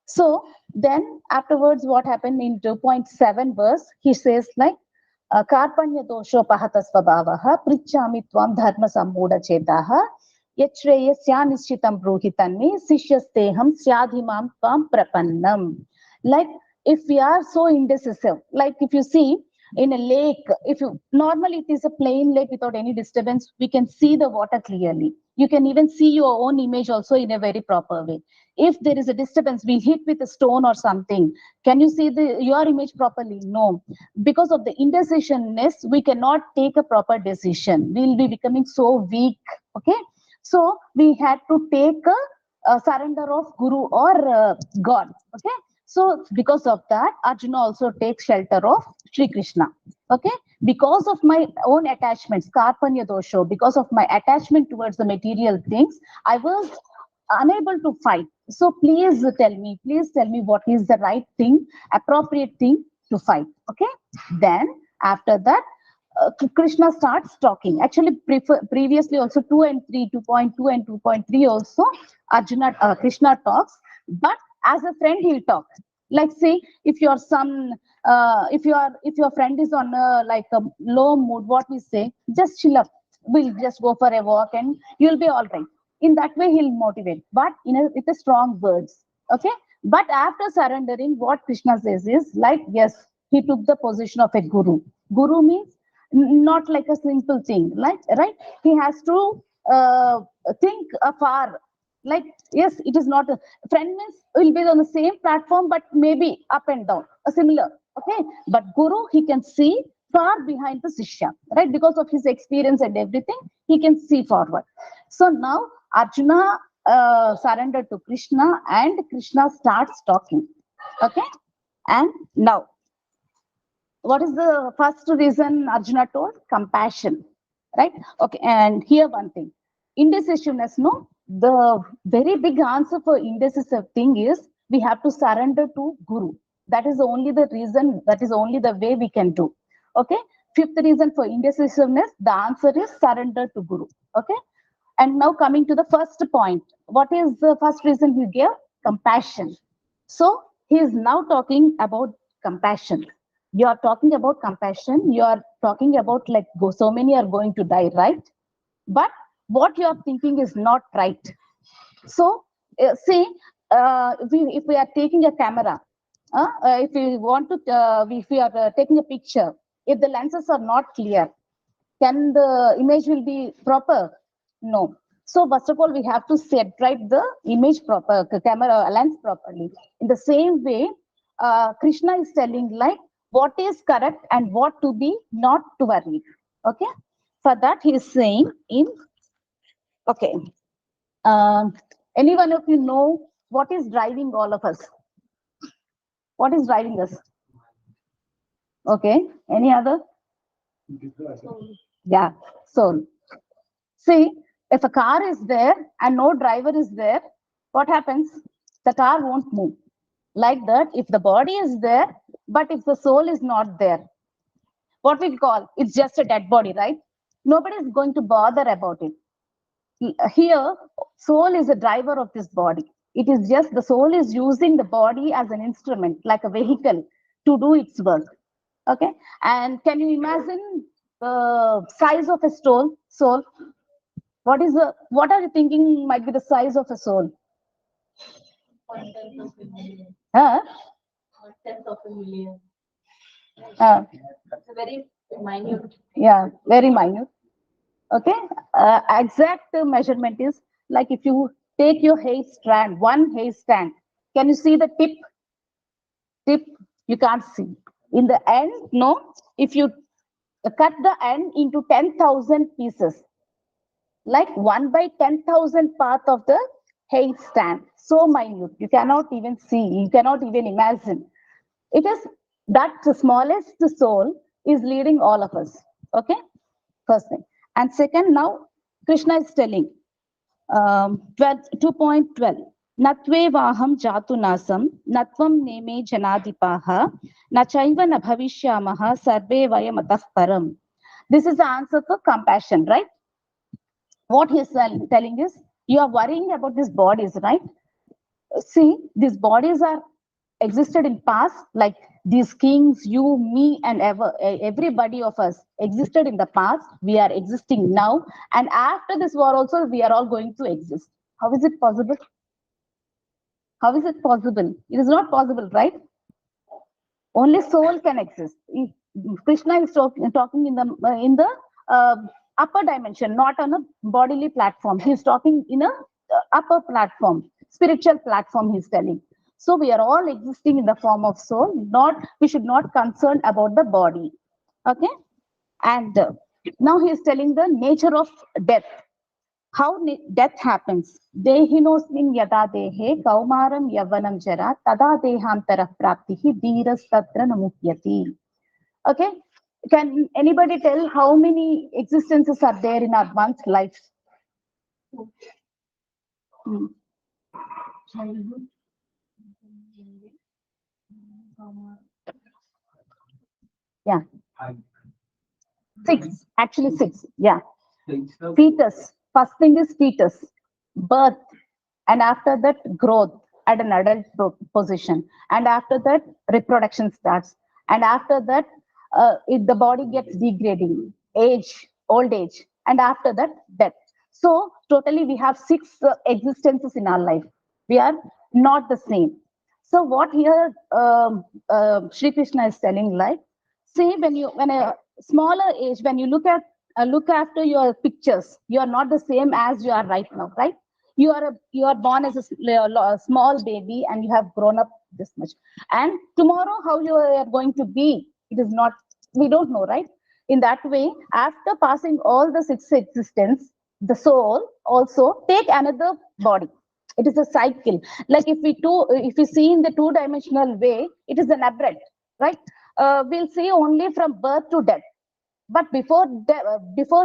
so then afterwards what happened in 2.7 verse, he says like karpanya dosho pahata svabhavaha prichami tvam dharma sammuda chetaha yachreyasya nishchitam bruhitanmi sishyasteham syadhimam tvam prapannam. Like if we are so indecisive, like if you see in a lake, if you normally it is a plain lake without any disturbance, we can see the water clearly. You can even see your own image also in a very proper way. If there is a disturbance, we hit with a stone or something, can you see your image properly? No. Because of the indecisionness, we cannot take a proper decision. We'll be becoming so weak. Okay. So we had to take a surrender of Guru or God. Okay. So because of that, Arjuna also takes shelter of Sri Krishna. Okay. Because of my own attachments, Karpanya dosha, because of my attachment towards the material things, I was unable to fight. So please tell me what is the right thing, appropriate thing to fight. Okay. Then after that, Krishna starts talking. Actually, previously also 2 and 3, 2.2 and 2.3 also, Krishna talks, but as a friend he'll talk. Like say, if your son, if your friend is on like a low mood, what we say, just chill up. We'll just go for a walk and you'll be all right. In that way, he'll motivate, but with a strong words. Okay. But after surrendering, what Krishna says is like, yes, he took the position of a guru. Guru means not like a simple thing, like right? He has to think afar. Like yes, it is not a friend means will be on the same platform, but maybe up and down, a similar. Okay, but guru he can see far behind the Sishya, right? Because of his experience and everything, he can see forward. So now Arjuna surrendered to Krishna and Krishna starts talking. Okay. And now, what is the first reason Arjuna told? Compassion. Right? Okay. And here one thing. Indecisiveness, no? The very big answer for indecisive thing is we have to surrender to Guru. That is only the reason, that is only the way we can do. Okay. Fifth reason for indecisiveness, the answer is surrender to Guru. Okay. And now coming to the first point, what is the first reason he gave? Compassion. So he is now talking about compassion. You are talking about compassion. You are talking about like so many are going to die, right? But what you are thinking is not right. So see, if we are taking a camera, if we want to, if we are taking a picture, if the lenses are not clear, can the image will be proper? No. So first of all, we have to set right the image proper, camera lens properly. In the same way, Krishna is telling like what is correct and what to be not to worry. Okay. For that, he is saying in, okay. Any one of you know what is driving all of us? What is driving us? Okay. Any other? Yeah. Soul. See, if a car is there and no driver is there, what happens? The car won't move. Like that, if the body is there, but if the soul is not there, what we call it's just a dead body, right? Nobody is going to bother about it. Here, soul is a driver of this body. It is just the soul is using the body as an instrument, like a vehicle to do its work. Okay. And can you imagine the size of a soul? What are you thinking might be the size of a soul? 1/10 of a million. Huh? 1/10 of a million. It's a very minute. Yeah, very minute. Okay. Exact measurement is like if you take your hair strand, one hair strand, can you see the tip? Tip, you can't see. In the end, no. If you cut the end into 10,000 pieces, like 1/10,000 part of the hair stand, so minute, you cannot even see, you cannot even imagine. It is that the smallest soul is leading all of us. Okay, first thing. And second, now Krishna is telling 2.12. Natve vaham jatu nasam, natvam neme janadipaha, nachaiva na bhavishyamaha, sarve vayam atah param. This is the answer for compassion, right? What he is telling is, you are worrying about these bodies, right? See, these bodies are existed in past, like these kings, you, me, and everybody of us existed in the past. We are existing now, and after this war also, we are all going to exist. How is it possible? How is it possible? It is not possible, right? Only soul can exist. Krishna is talking in the upper dimension, not on a bodily platform. He is talking in a upper platform, spiritual platform. He is telling. So we are all existing in the form of soul. Not we should not concern about the body. Okay, and now he is telling the nature of death. How death happens. Dehinosmin yada dehe kaumaram yavanam jara tada dehantara praptihi dhiras tatra namuhyati. Okay. Can anybody tell how many existences are there in our one's life? Hmm. Childhood. Yeah. Six. Actually, six. Yeah. Fetus. First thing is fetus. Birth. And after that, growth at an adult position. And after that, reproduction starts. And after that, the body gets degrading, age, old age. And after that, death. So, totally, we have six existences in our life. We are not the same. So, what here Sri Krishna is telling, like, see, when a smaller age, when you look after your pictures, you are not the same as you are right now, right? You are born as a small baby and you have grown up this much, and tomorrow how you are going to be, it is not, we don't know, right? In that way, after passing all the six existence, the soul also take another body. It is a cycle. Like if we see in the two-dimensional way, it is an aberrant, right? We'll see only from birth to death, but before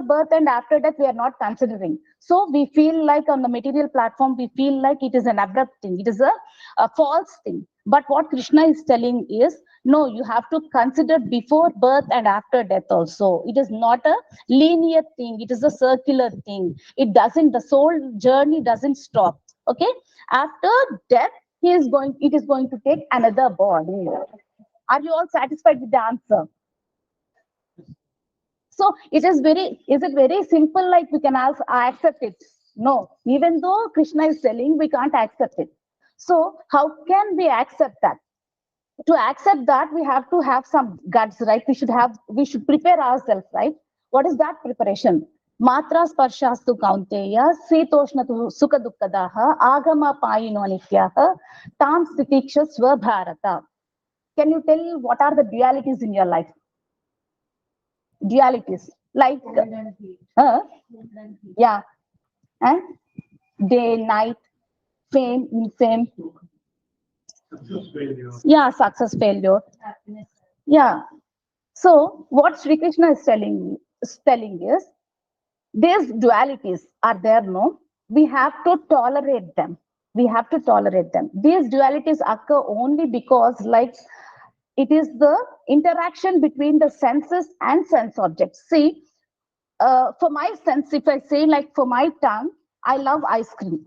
birth and after death we are not considering. So we feel like on the material platform we feel like it is an abrupt thing, it is a false thing. But what Krishna is telling is, no, you have to consider before birth and after death also. It is not a linear thing, it is a circular thing. The soul journey doesn't stop. Okay, after death it is going to take another body. Are you all satisfied with the answer? So is it very simple, like we can accept it? No, even though Krishna is telling, we can't accept it. So how can we accept that? To accept that, we have to have some guts, right? We should prepare ourselves, right? What is that preparation? Matra sparshastu kaunteya, sitoshnatu sukha dukkadaha, agama payino nityaha, tam stitiksha swabharata. Can you tell what are the dualities in your life? Dualities like yeah, and day, night, fame, infame, yeah, success, failure, yeah. So what Sri Krishna is telling is, these dualities are there, no? We have to tolerate them. We have to tolerate them. These dualities occur only because, like, it is the interaction between the senses and sense objects. See, for my sense, if I say, like, for my tongue, I love ice cream.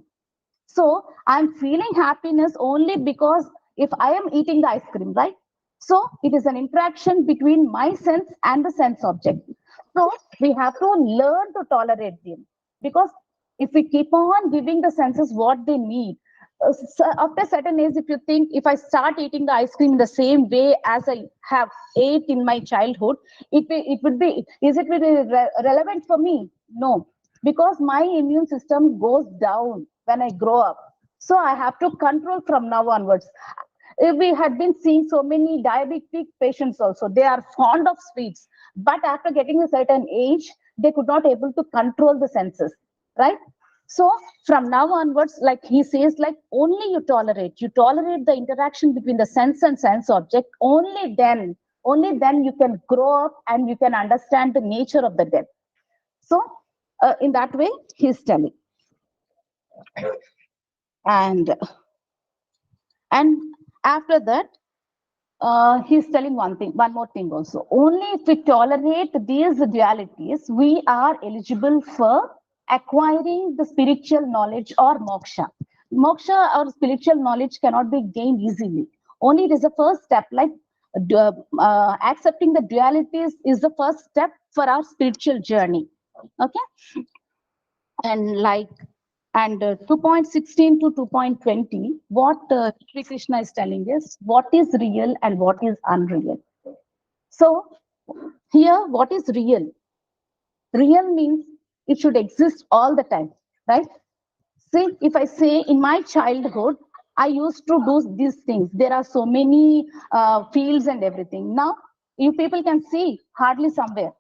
So I'm feeling happiness only because if I am eating the ice cream, right? So it is an interaction between my sense and the sense object. So we have to learn to tolerate them, because if we keep on giving the senses what they need, after a certain age, if you think, if I start eating the ice cream in the same way as I have ate in my childhood, it would be, is it really relevant for me? No, because my immune system goes down when I grow up. So I have to control from now onwards. We had been seeing so many diabetic patients also. They are fond of sweets, but after getting a certain age, they could not able to control the senses, right? So from now onwards, like he says, like, only you tolerate the interaction between the sense and sense object. Only then you can grow up and you can understand the nature of the death. So in that way, he's telling. And after that, he's telling one more thing also. Only if we tolerate these dualities, we are eligible for acquiring the spiritual knowledge or moksha. Moksha or spiritual knowledge cannot be gained easily. Only it is the first step, like accepting the dualities is the first step for our spiritual journey. Okay, and like, and 2.16 to 2.20, what Sri Krishna is telling is what is real and what is unreal. So Here, what is real? Real means it should exist all the time, right? See, if I say in my childhood, I used to do these things. There are so many fields and everything. Now, you people can see hardly somewhere.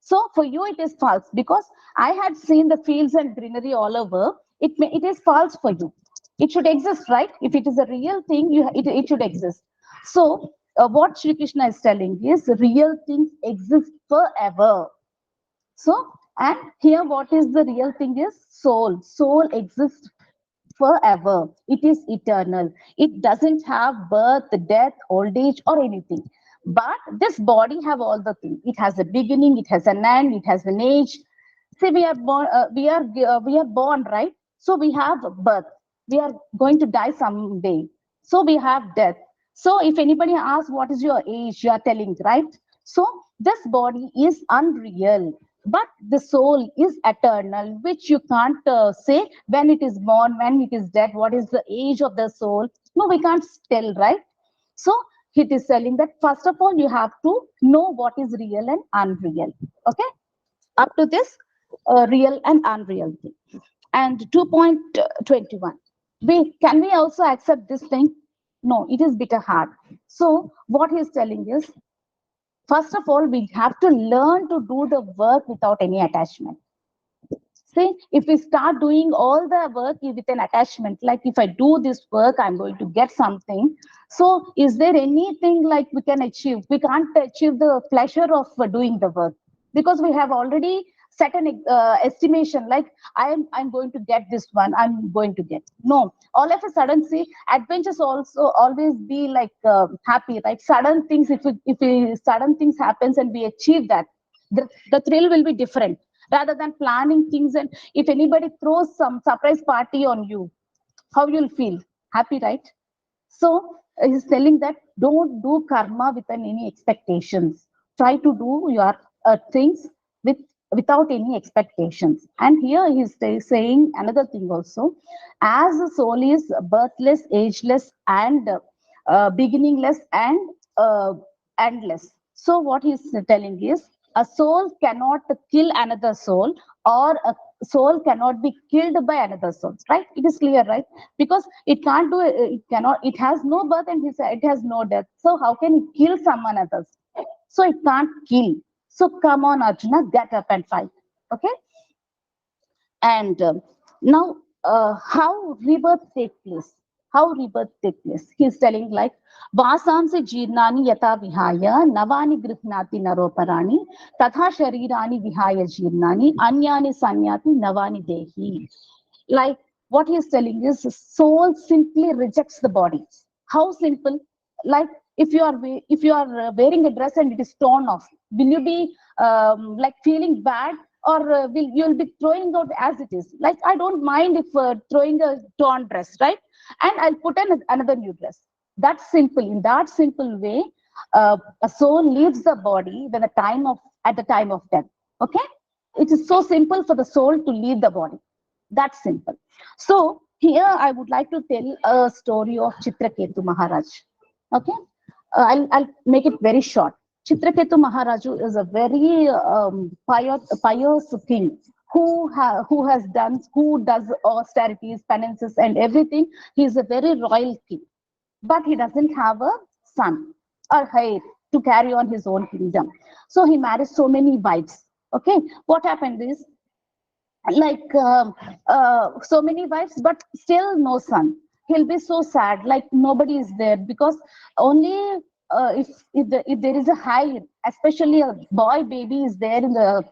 So for you, it is false because I had seen the fields and greenery all over. It is false for you. It should exist, right? If it is a real thing, it should exist. So what Sri Krishna is telling is real things exist forever. So, and here what is the real thing is soul. Soul exists forever. It is eternal. It doesn't have birth, death, old age, or anything. But this body have all the things. It has a beginning, it has an end, it has an age. See, we are born, we are born, right? So we have birth. We are going to die someday. So we have death. So if anybody asks what is your age, you are telling, right? So this body is unreal, but the soul is eternal, which you can't say when it is born, when it is dead, what is the age of the soul. No, we can't tell, right? So it is telling that first of all, you have to know what is real and unreal. Okay, up to this real and unreal thing. And 2.21, we also accept this thing? No, it is bitter hard. So what he's telling is, first of all, we have to learn to do the work without any attachment. See, if we start doing all the work with an attachment, like if I do this work, I'm going to get something. So, is there anything like we can achieve? We can't achieve the pleasure of doing the work because we have already set an estimation. Like I'm going to get this one. I'm going to get no. All of a sudden, see, adventures also always be like happy, right? Sudden things. If we sudden things happens and we achieve that, the thrill will be different rather than planning things. And if anybody throws some surprise party on you, how you'll feel? Happy, right? So he's telling that don't do karma with any expectations. Try to do your things with without any expectations. And here he's saying another thing also. As the soul is birthless, ageless, and beginningless, and endless. So what he's telling is a soul cannot kill another soul, or a soul cannot be killed by another soul, right? It is clear, right? Because it can't do it, it cannot, it has no birth and it has no death. So how can it kill someone else? So it can't kill. So come on, Arjuna, get up and fight. Okay. And now, how rebirth take place? How rebirth take place? He's telling like vasamse jeernani yata vihaya navani grihnati naroparani tatha sharirani vihaya jeernani anyani sanyati navani dehi. Like what he's telling is soul simply rejects the body. How simple? Like if you are wearing a dress and it is torn off, will you be like feeling bad, or will you'll be throwing out as it is? Like I don't mind if throwing a torn dress, right? And I'll put in another new dress. That's simple. In that simple way, a soul leaves the body when the time of at the time of death. Okay, it is so simple for the soul to leave the body. That's simple. So here I would like to tell a story of Chitraketu Maharaj. Okay, I'll make it very short. Chitraketu Maharaju is a very pious king who has done, who does austerities, penances, and everything. He is a very royal king, but he doesn't have a son or heir to carry on his own kingdom. So he marries so many wives. Okay, what happened is like so many wives, but still no son. He'll be so sad, like nobody is there, because only if there is a high, especially a boy baby is there in the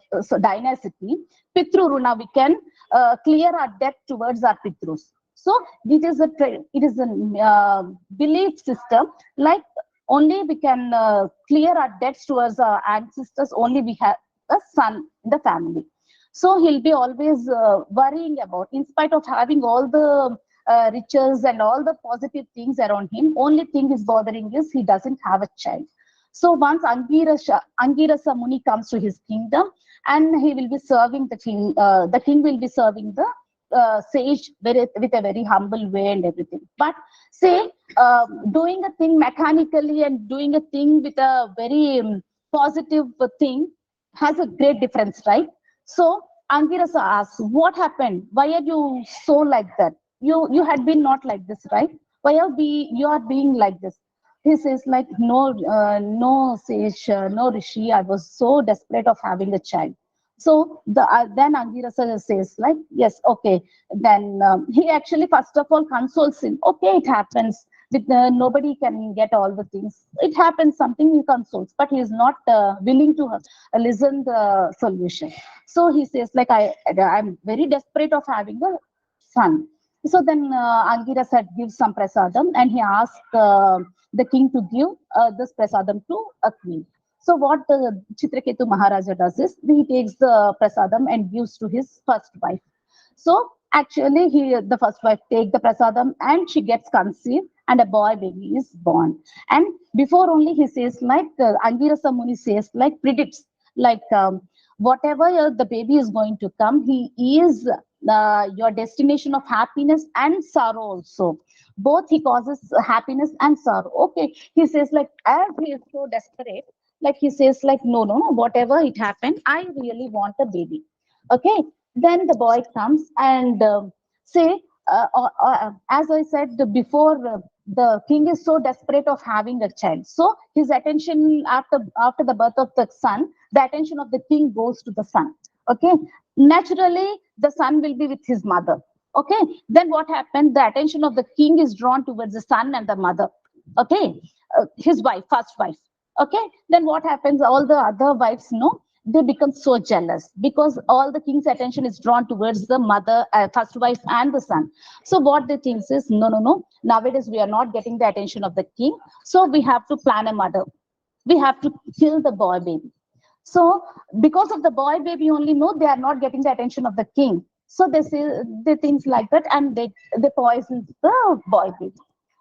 dynasty, pitru runa, we can clear our debt towards our pitrus. So it is a belief system, like only we can clear our debts towards our ancestors, only we have a son in the family. So he'll be always worrying about, in spite of having all the riches and all the positive things around him, only thing is bothering is he doesn't have a child. So once Angirasa Muni comes to his kingdom, and he will be serving the king will be serving the sage with a very humble way and everything. But say doing a thing mechanically and doing a thing with a very positive thing has a great difference, right? So Angirasa asks, what happened? Why are you so like that? You had been not like this, right? Why you are being like this? He says like, no, no, Sage, no, Rishi, I was so desperate of having a child. So then Angirasa says like, yes, okay. Then he actually first of all consoles him. Okay, it happens. With nobody can get all the things. It happens. Something he consoles, but he is not willing to listen the solution. So he says like, I'm very desperate of having a son. So then Angirasa gives some prasadam, and he asks the king to give this prasadam to a queen. So what the Chitraketu Maharaja does is he takes the prasadam and gives to his first wife. So actually, the first wife take the prasadam and she gets conceived and a boy baby is born. And before only he says like Angirasa Muni says like predicts like whatever the baby is going to come, he is your destination of happiness and sorrow also. Both he causes happiness and sorrow. Okay, he says like as he is so desperate, like he says like no no no, whatever it happened, I really want a baby. Okay, then the boy comes and say as I said before, the king is so desperate of having a child, so his attention after the birth of the son, the attention of the king goes to the son. Okay, naturally the son will be with his mother. Okay, then what happened, the attention of the king is drawn towards the son and the mother. Okay, his wife, first wife. Okay, then what happens, all the other wives know, they become so jealous because all the king's attention is drawn towards the mother, first wife and the son. So what they think is, no no no, nowadays we are not getting the attention of the king, so we have to plan a murder, we have to kill the boy baby. So because of the boy baby only, no, they are not getting the attention of the king, so they say they things like that, and they poison the boy baby.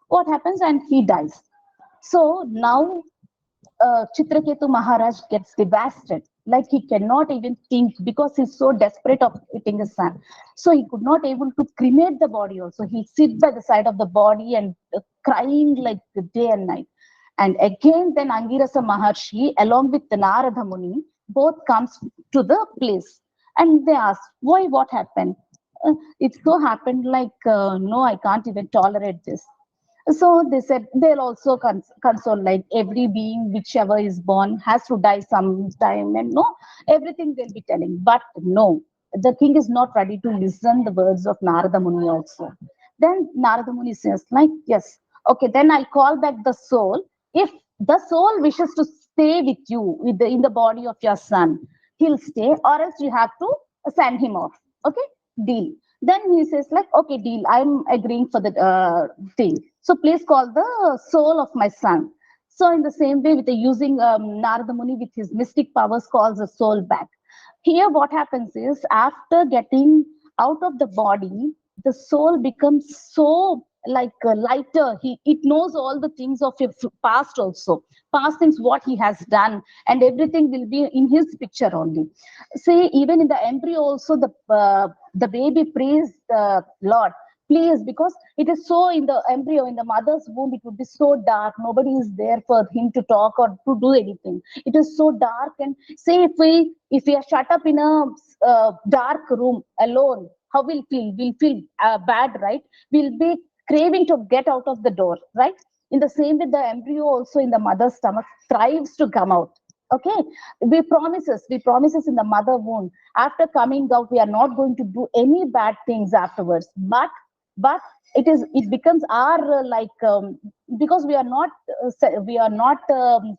What happens, and he dies. So now Chitraketu Maharaj gets devastated. Like he cannot even think because he's so desperate of getting a son. So he could not able to cremate the body also. He sits by the side of the body and crying like day and night. And again, then Angirasa Maharshi, along with the Narada Muni, both comes to the place. And they ask, why, what happened? It so happened like, no, I can't even tolerate this. So they said they'll also console like every being, whichever is born, has to die sometime, and no, everything they'll be telling. But no, the king is not ready to listen the words of Narada Muni also. Then Narada Muni says, like, yes, okay, then I'll call back the soul. If the soul wishes to stay with you in the body of your son, he'll stay, or else you have to send him off. Okay, deal. Then he says, like, okay, deal. I'm agreeing for the deal. So please call the soul of my son. So in the same way, with the using Narada Muni with his mystic powers calls the soul back. Here, what happens is after getting out of the body, the soul becomes so like lighter. It knows all the things of your past also, past things what he has done, and everything will be in his picture only. See, even in the embryo also, the baby prays the Lord, please, because it is so in the embryo, in the mother's womb, it would be so dark. Nobody is there for him to talk or to do anything. It is so dark. And say if we are shut up in a dark room alone, how we'll feel? We'll feel bad, right? We'll be craving to get out of the door, right? In the same way, the embryo also in the mother's stomach thrives to come out. Okay, we promises in the mother womb. After coming out, we are not going to do any bad things afterwards. But it becomes our because we are not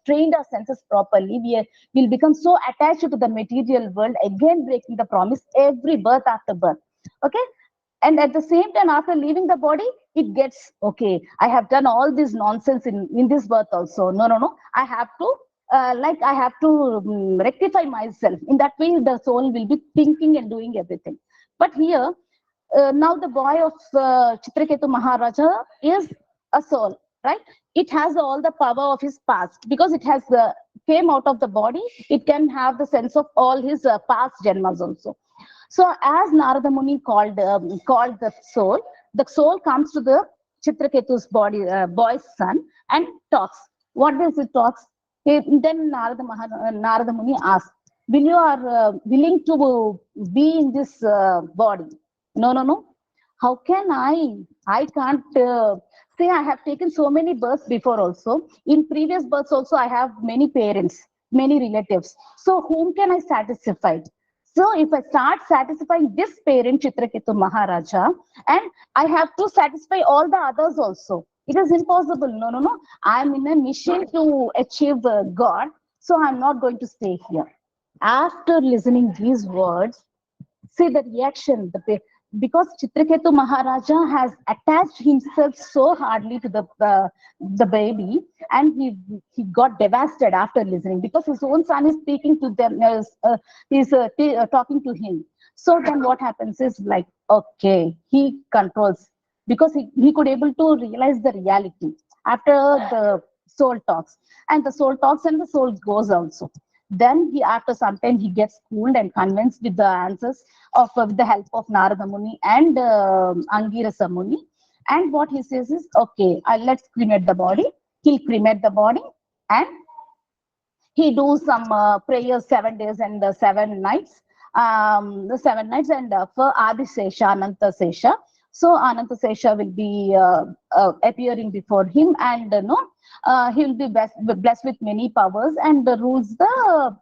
trained our senses properly. We'll become so attached to the material world, again breaking the promise every birth after birth. Okay, and at the same time, after leaving the body, it gets okay, I have done all this nonsense in this birth also. No no no, I have to I have to rectify myself. In that way, the soul will be thinking and doing everything. But here, now the boy of Chitraketu Maharaja is a soul, right? It has all the power of his past because it has came out of the body. It can have the sense of all his past janmas also. So as Narada Muni called the soul comes to the Chitraketu's body, boy's son, and talks. What does it talks? Then Narada Muni asked, "Will you are willing to be in this body?" No, no, no. How can I? I can't. See, I have taken so many births before also. In previous births also, I have many parents, many relatives. So whom can I satisfy? So if I start satisfying this parent, Chitraketu Maharaja, and I have to satisfy all the others also. It is impossible. No, no, no. I'm in a mission to achieve God. So I'm not going to stay here. After listening these words, see the reaction, because Chitraketu Maharaja has attached himself so hardly to the baby, and he got devastated after listening because his own son is speaking to them, talking to him. So then what happens is like, okay, he controls because he could able to realize the reality after the soul talks, and the soul talks and the soul goes also. Then he, after some time, he gets cooled and convinced with the answers of with the help of Narada Muni and Angirasa Muni. And what he says is, okay, let's cremate the body. He'll cremate the body, and he do some prayers 7 days and 7 nights, the 7 nights, and for Adisesha, Ananta Sesha. So Ananta Sesha will be appearing before him, and no, he will be blessed with many powers and rules the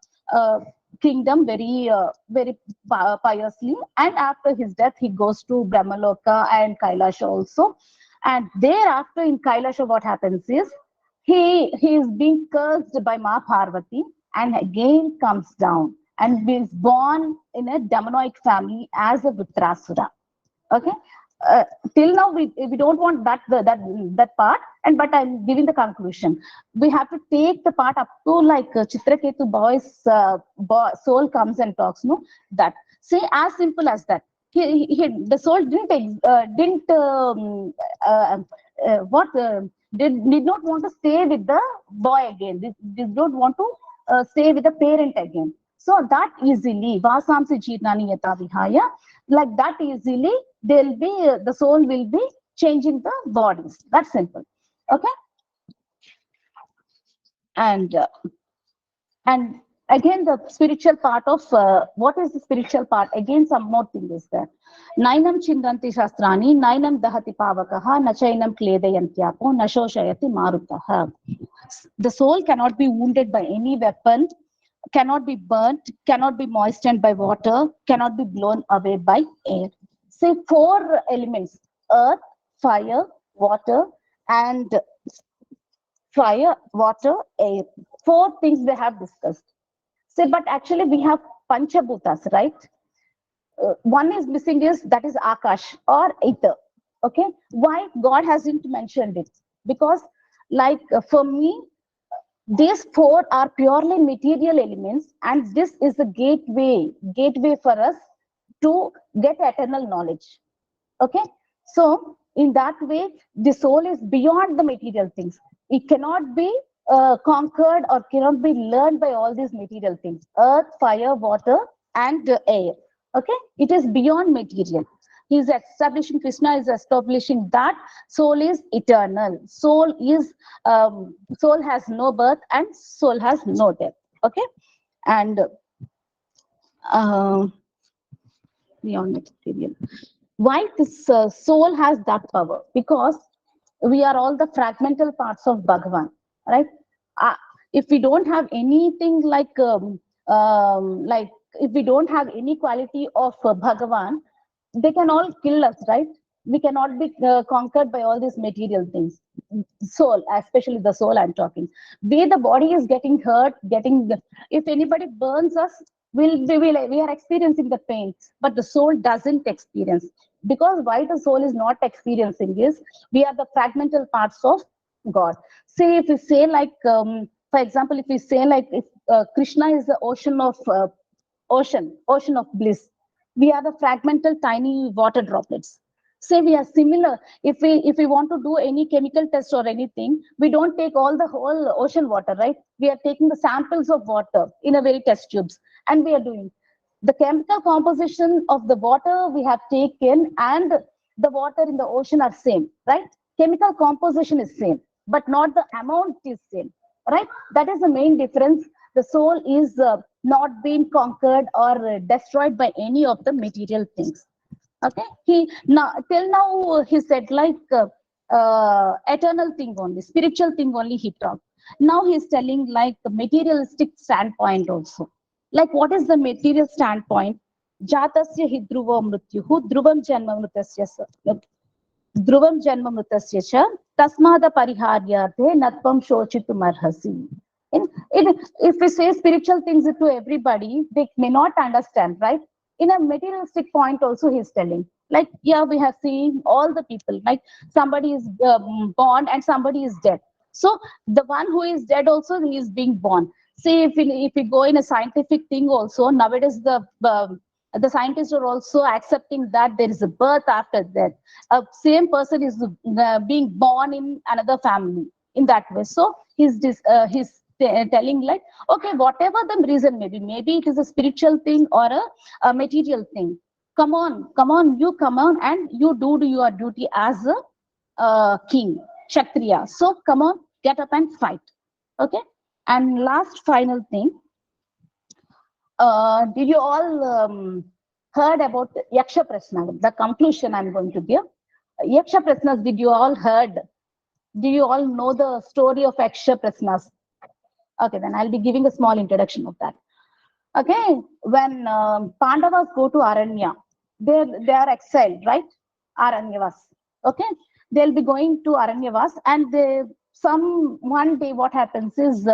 kingdom very piously. And after his death, he goes to Brahmaloka and Kailasha also. And thereafter in Kailasha, what happens is he is being cursed by Ma Parvati and again comes down and is born in a demonic family as a Vitrasura. Okay. Uh, till now we don't want that part, and but I'm giving the conclusion. We have to take the part up to like Chitraketu boy's soul comes and talks. No, that say as simple as that. The soul didn't what did not want to stay with the boy again. Did not want to stay with the parent again. So that easily vasamsi jeetnani yata vihaya, like that easily they'll be the soul will be changing the bodies. That's simple. Okay. and uh, and again the spiritual part of what is the spiritual part, again some more thing is there. Nainam chindanti shastrani nainam dahati pavakaha nachainam kledayantyapo nashoshayati marutaha. The soul cannot be wounded by any weapon, cannot be burnt, cannot be moistened by water, cannot be blown away by air. Say four elements: earth, fire, water, and fire, water, air. Four things they have discussed. Say, but actually we have Panchabhutas, right? One is missing, is that is Akash or ether. Okay, why God hasn't mentioned it? Because, like for me, these four are purely material elements, and this is the gateway for us to get eternal knowledge. Okay, so in that way, the soul is beyond the material things. It cannot be conquered or cannot be learned by all these material things: earth, fire, water, and air. Okay, it is beyond material. He is establishing, Krishna is establishing that soul is eternal. Soul has no birth and soul has no death. Okay, and uh, beyond material. Why this soul has that power? Because we are all the fragmental parts of Bhagavan, right? uh, if we don't have anything like if we don't have any quality of Bhagavan, they can all kill us, right? We cannot be conquered by all these material things. Soul, especially the soul I'm talking, where the body is getting hurt, if anybody burns us, we are experiencing the pain, but the soul doesn't experience. Because why the soul is not experiencing is we are the fragmental parts of God. Say if we say like for example, if we say like if Krishna is the ocean of bliss, we are the fragmental tiny water droplets. Say we are similar. If we want to do any chemical test or anything, we don't take all the whole ocean water, right? We are taking the samples of water in a very test tubes, and we are doing the chemical composition of the water we have taken, and the water in the ocean are same, right? Chemical composition is same, but not the amount is same. right? That is the main difference. The soul is not being conquered or destroyed by any of the material things. Okay, he now till now he said like eternal thing only, spiritual thing only he talked. Now he's telling like the materialistic standpoint also. Like what is the material standpoint? Jatasya hi dhruvam mrityuhu dhruvam janma mritasya ध्रुवम जन्म मृतस्य च तस्माद परिहार्यार्थे नत्वं शोचितुम् अर्हसि. If we say spiritual things to everybody, they may not understand, right? In a materialistic point also he's telling, like, yeah, we have seen all the people, like somebody is born and somebody is dead. So the one who is dead also, he is being born. See, if we go in a scientific thing also, nowadays the scientists are also accepting that there is a birth after death. A same person is being born in another family in that way. So he's telling like, okay, whatever the reason may be, maybe it is a spiritual thing or a material thing. Come on, you come on and you do your duty as a king, Kshatriya. So come on, get up and fight. Okay. And last final thing, did you all heard about Yaksha Prasna? The conclusion I'm going to give. Yaksha Prasnas, did you all heard? Do you all know the story of Yaksha Prasnas? Okay, then I'll be giving a small introduction of that. Okay, when Pandavas go to Aranya, they are exiled, right? Aranyavas. Okay, they'll be going to Aranyavas, and one day what happens is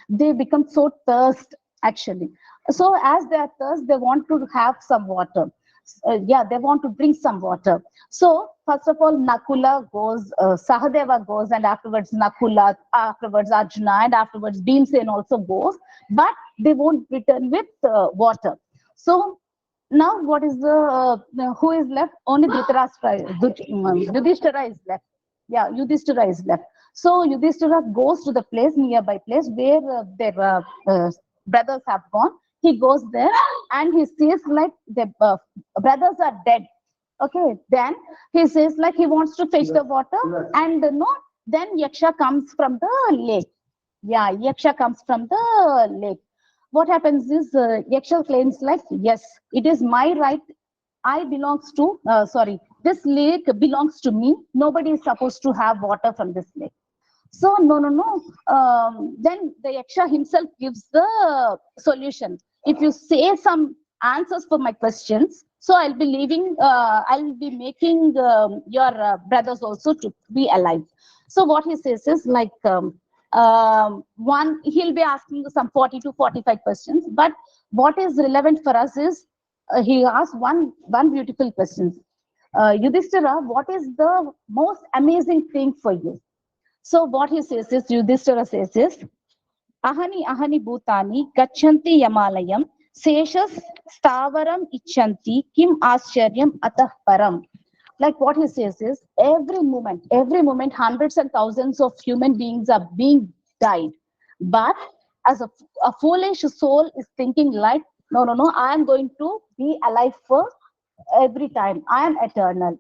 they become so thirst actually. So as they are thirst, they want to have some water. Yeah, they want to drink some water. So first of all, Nakula goes, Sahadeva goes, and afterwards Nakula, afterwards Arjuna, and afterwards Bhimsen also goes, but they won't return with water. So now what is who is left? Only Yudhishthira is left. Yeah, Yudhishthira is left. So Yudhishthira goes to the nearby place where their brothers have gone. He goes there and he sees like the brothers are dead. Okay, then he says like he wants to fetch the water, and no, then Yaksha comes from the lake. Yeah, Yaksha comes from the lake. What happens is Yaksha claims like, yes, it is my right. I belongs to, this lake belongs to me. Nobody is supposed to have water from this lake. So no. Then the Yaksha himself gives the solution. If you say some answers for my questions, so I'll be leaving. I'll be making your brothers also to be alive. So what he says is like one. He'll be asking some 40 to 45 questions. But what is relevant for us is he asked one beautiful question. Yudhishthira, what is the most amazing thing for you? So what he says is, Yudhishthira says is, ahani bhutani gachanti yamalayam seshas stavaram ichanti kim ascharyam atah param. Like what he says is, every moment, hundreds and thousands of human beings are being died. But as a foolish soul is thinking like, no, I am going to be alive for every time. I am eternal.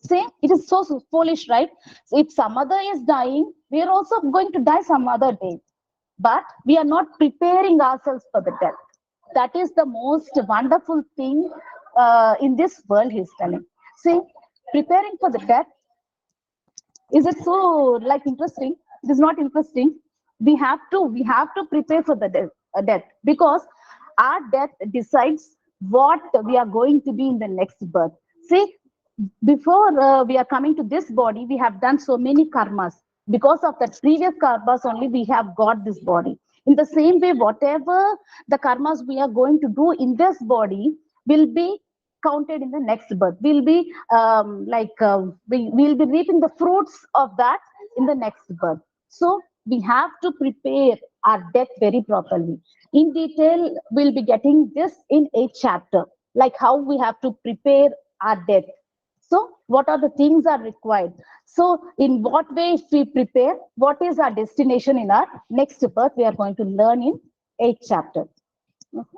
See, it is so foolish, right? So if some other is dying, we are also going to die some other day. But we are not preparing ourselves for the death. That is the most wonderful thing in this world, he's telling. See, preparing for the death, is it so like interesting? It is not interesting. We have to prepare for the death, because our death decides what we are going to be in the next birth. See, before we are coming to this body, we have done so many karmas. Because of the previous karmas only, we have got this body. In the same way, whatever the karmas we are going to do in this body will be counted in the next birth. We'll be we'll be reaping the fruits of that in the next birth. So we have to prepare our death very properly. In detail, we'll be getting this in 8th chapter, like how we have to prepare our death. So what are the things are required? So in what way if we prepare, what is our destination in our next birth, we are going to learn in 8th chapter. Okay.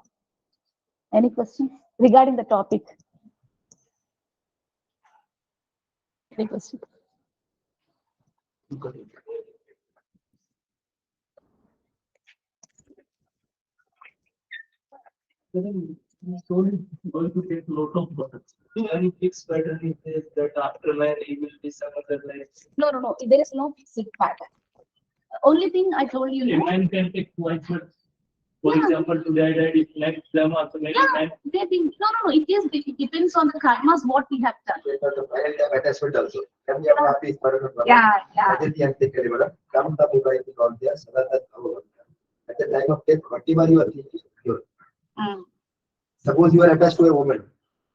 Any questions regarding the topic? Any questions? then he's slowly going to take lot of products. Any fixed pattern is there that after marriage he will be some other life. No. There is no fixed pattern. Only thing I told you. A No? man can take twice, but for Yeah. example, today I died, if next time also maybe Yeah, man. maybe. No. It depends on the karmas what we have done. Attachment also. Can we have a piece for a Yeah. Come the Buddha is all there, so that at the time of death, whatever you are thinking, pure. Mm, Suppose you are attached to a woman,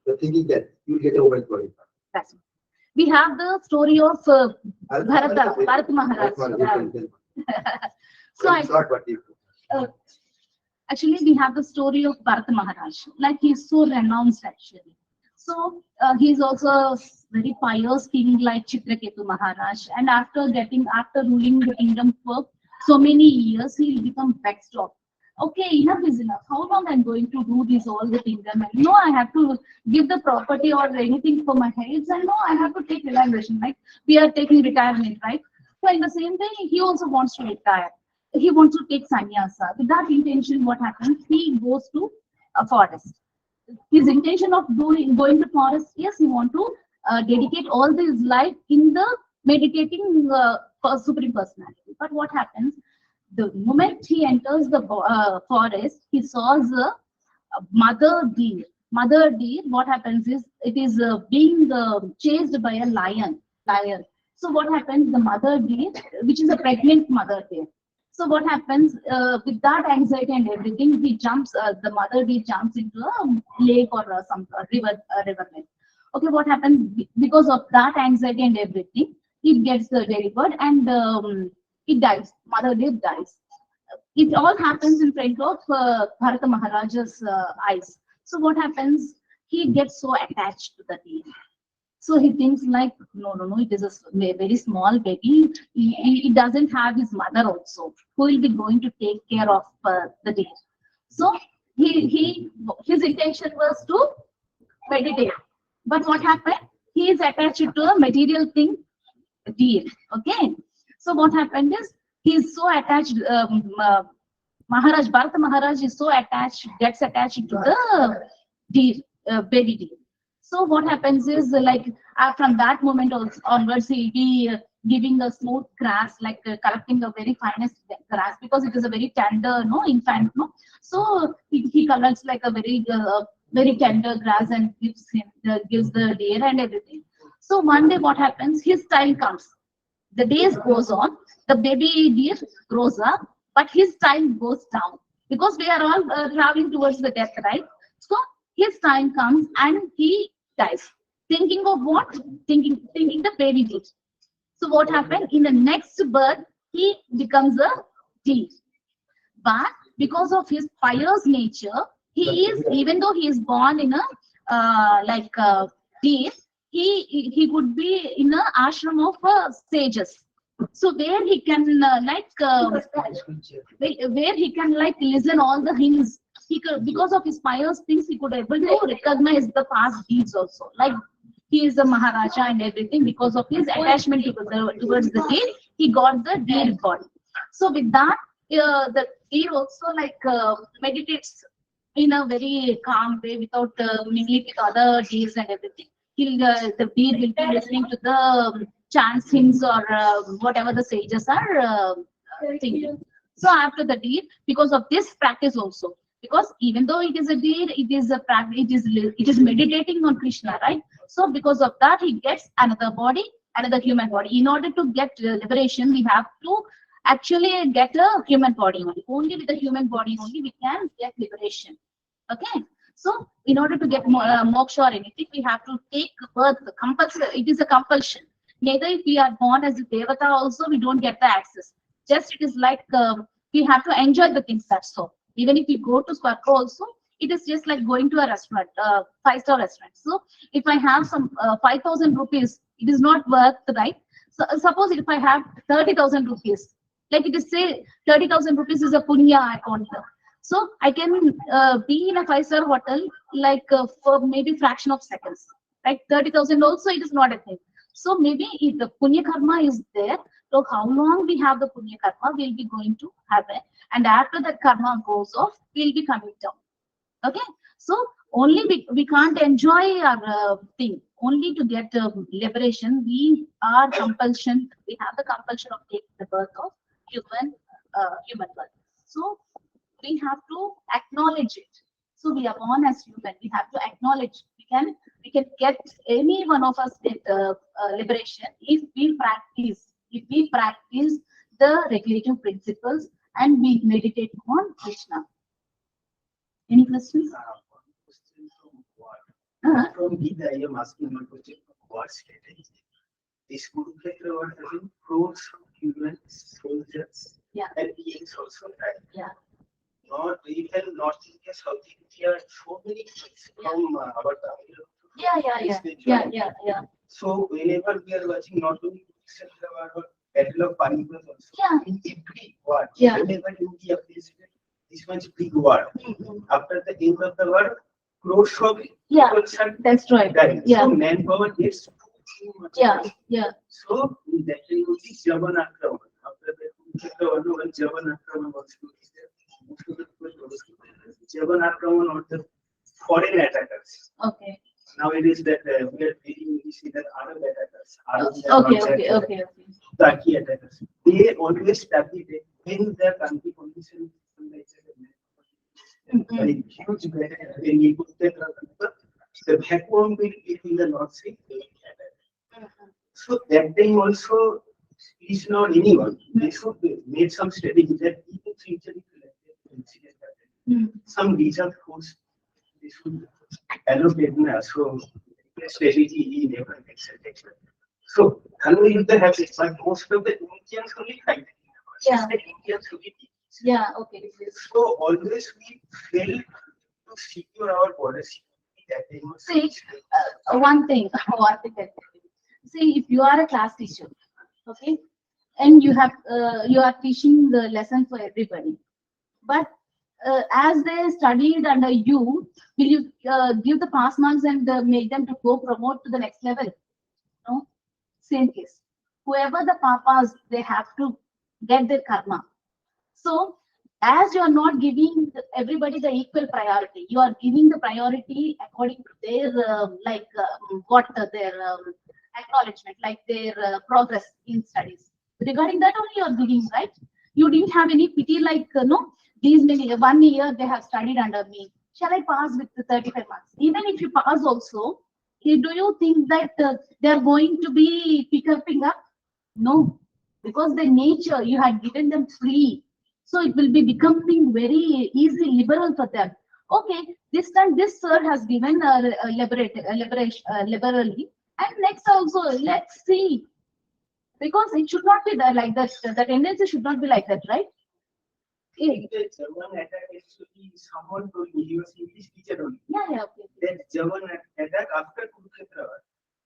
you're thinking that you will get a woman for it. that's it. We have the story of Bharat Maharaj. So It's not what you uh, actually we have the story of Bharat Maharaj. Like he's so renounced actually. So he's also a very pious king like Chitraketu Maharaj. And after ruling the kingdom for so many years, he'll become vexed off. Okay, enough is enough. How long I'm going to do this all the kingdom? And no, I have to give the property or anything for my heirs. And no, I have to take relaxation. Like we are taking retirement, right? So in the same way, he also wants to retire. He wants to take sannyasa. With that intention, what happens? He goes to a forest. His intention of going to forest, yes, he want to dedicate all his life in the meditating supreme personality. But what happens? The moment he enters the forest, he saws a mother deer. Mother deer, what happens is it is being chased by a lion. So what happens? The mother deer, which is a pregnant mother deer. So what happens with that anxiety and everything? He jumps. The mother deer jumps into a lake or some riverlet. Okay, what happens because of that anxiety and everything? It gets delivered and it dies. Mother deer dies. It all happens in front of Bharata Maharaja's eyes. So what happens? He gets so attached to the deer. So he thinks like, no, it is a very small baby. He doesn't have his mother also, who will be going to take care of the deer. So his intention was to meditate. But what happened? He is attached to a material thing, deer. Okay. So what happened is he is so attached. Bharata Maharaj is so attached, gets attached to the deer, baby deer. So what happens is like from that moment onwards, he'll be giving a smooth grass, like collecting a very finest grass because it is a very tender, no infant, no. So he collects like a very tender grass and gives the deer and everything. So one day, what happens? His time comes. The days goes on. The baby deer grows up, but his time goes down because we are all traveling towards the death, right? So his time comes and he dies. Thinking of what? Thinking the baby deer. So what happened? In the next birth, he becomes a deer. But because of his pious nature, he is, even though he is born in a deer, he could be in a ashram of sages. So where he can where he can like listen all the hymns. He could, because of his pious things, he could able to recognize the past deeds also. Like he is a Maharaja and everything because of his attachment towards the deer. He got the deer body. So with that, the deer also like meditates in a very calm way without mingling with other deers and everything. The deer will be listening to the chants, hymns, or whatever the sages are thinking. So after the deer, because of this practice also, because even though it is a deer, it is a practice, it is meditating on Krishna, right? So because of that, he gets another body, another human body. In order to get liberation, we have to actually get a human body only. Only with the human body only we can get liberation. Okay. So in order to get moksha or anything, we have to take birth. Compulsory. It is a compulsion. Neither if we are born as a devata also, we don't get the access. Just it is like we have to enjoy the things, that's so. Even if we go to Swarga also, it is just like going to a restaurant, 5-star restaurant. So if I have some 5,000 rupees, it is not worth, right? So suppose if I have 30,000 rupees, like it is say 30,000 rupees is a punya account. So I can be in a 5-star hotel like for maybe fraction of seconds. Like 30,000 also, it is not a thing. So maybe if the punya karma is there, so how long we have the punya karma, we'll be going to have it. And after that karma goes off, we'll be coming down. Okay, so only we can't enjoy our thing only to get liberation. We are compulsion. We have the compulsion of taking the birth of human birth. So we have to acknowledge it. So we are born as human. We have to acknowledge. We can get any one of us get liberation if we practice the regulative principles and we meditate on Krishna. Any questions? Question from what? Uh-huh. From Gita, I am asking one question. What strategy? This Kurukshetra war having crores of human soldiers Yeah. and beings also, right? Yeah. Not even North India, South India, so many things from our Tamil. Yeah. So whenever we are watching not only Kurukshetra war but Battle of Panipat also, Yeah. in every war, Yeah. whenever India plays this much big war, Mhm. after the end of the war, crores of Yeah. people are That's right. dying. Yeah. So manpower gets too much. Yeah. So in that time only Javan Akraman. After the Kurukshetra war, no one Javan Akraman was there. Most of the people was Javan Akraman or the foreign attackers. Okay. Nowadays that we are reading, we see that Arab attackers, Okay. Turkey attackers. They always target when the country condition is Mhm. like huge battle. When you put the vacuum will be in the North Sea. They will attack. So that time also is not anyone. They should make some strategy that in the future if incident happen, Mhm. some reserve force they should allocate now. So the strategy he never makes attention. So Hanu Yuddha has it, but most of the Indians only fight. Yeah. The Indians only teach. Yeah. Okay. So always we fail to secure our borders. That time was See, one thing. One thing. That see, if you are a class teacher, okay, and you are teaching the lesson for everybody, but as they studied under you, will you give the pass marks and make them to go promote to the next level? No, same case. Whoever the papas, they have to get their karma. So, as you are not giving everybody the equal priority, you are giving the priority according to their what their acknowledgement, like their progress in studies. Regarding that only you are giving, right? You didn't have any pity like no, these many 1 year they have studied under me. Shall I pass with the 35 marks? Even if you pass also, do you think that they are going to be picking up? No, because the nature you had given them free, so it will be becoming very easy liberal for them. Okay, this time this sir has given liberally, and next also let's see, because it should not be that like that. The tendency should not be like that, right? Eh, the German attack actually someone told me he was English teacher only. yeah, okay. That German attack after Kurukshetra war.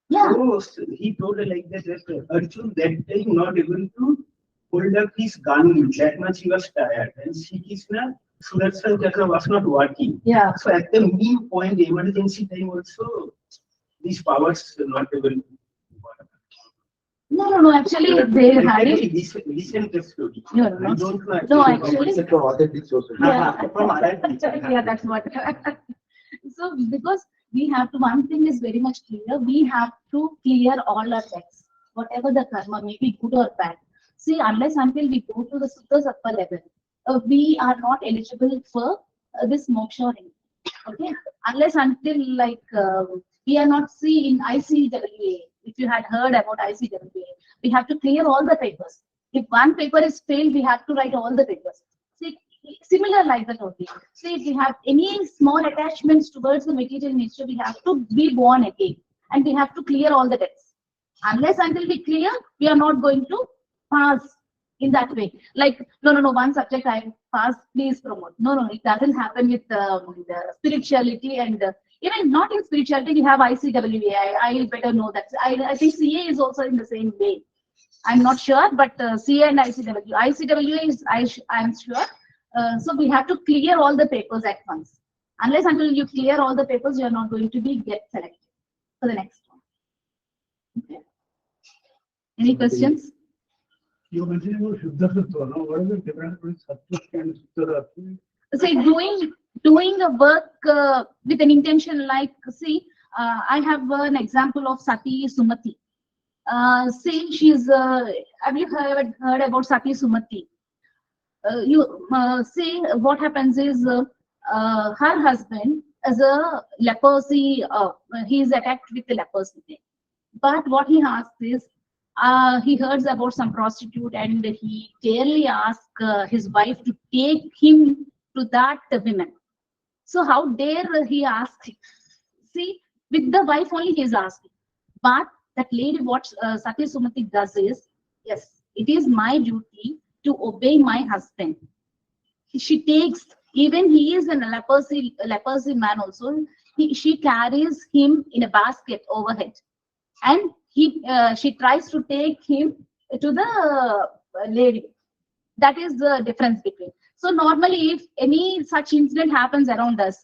Yeah, So he told like that Arjun that time not able to hold up his gun that much he was tired and Sri Krishna Sudarshan Chakra was not working. yeah. So at the mean point emergency time also these powers are not able to work. No. Actually, they had it. Listen to the story. No. I don't know. No, actually. From authentic sources. Yeah. From other Yeah, that's what. So because we have to, one thing is very much clear. We have to clear all our debts, whatever the karma may be, good or bad. See, unless until we go to the Sutta Sattva level, we are not eligible for this moksha ring. Okay, unless until like we are not see in ICWA. If you had heard about ICWA, we have to clear all the papers. If one paper is failed, we have to write all the papers. See, similar like that only. See, if we have any small attachments towards the material nature, we have to be born again, and we have to clear all the debts. Unless until we clear, we are not going to pass in that way. Like, no, one subject I passed, please promote. No, it doesn't happen with the spirituality and even not in spirituality, we have ICWA. I better know that. I think CA is also in the same way. I'm not sure, but CA and ICW. ICWA is, I'm sure. So we have to clear all the papers at once. Unless until you clear all the papers, you are not going to be get selected for the next one. Okay. Any questions? You mentioned about Shuddha Sattva. Now, what is the difference between Sattva and Shuddha Sattva? See, doing a work with an intention, like, see, I have an example of Sati Sumati. Say she's, have you heard about Sati Sumati? You say what happens is her husband is a leprosy, he is attacked with the leprosy. But what he asks is, he heard about some prostitute and he daily asked his wife to take him to that woman. So how dare he ask? See, with the wife only he is asking. But that lady, what Sati Sumati does is, yes, it is my duty to obey my husband. She takes, even he is in a leprosy man also, she carries him in a basket overhead, and she tries to take him to the lady. That is the difference between. So normally, if any such incident happens around us,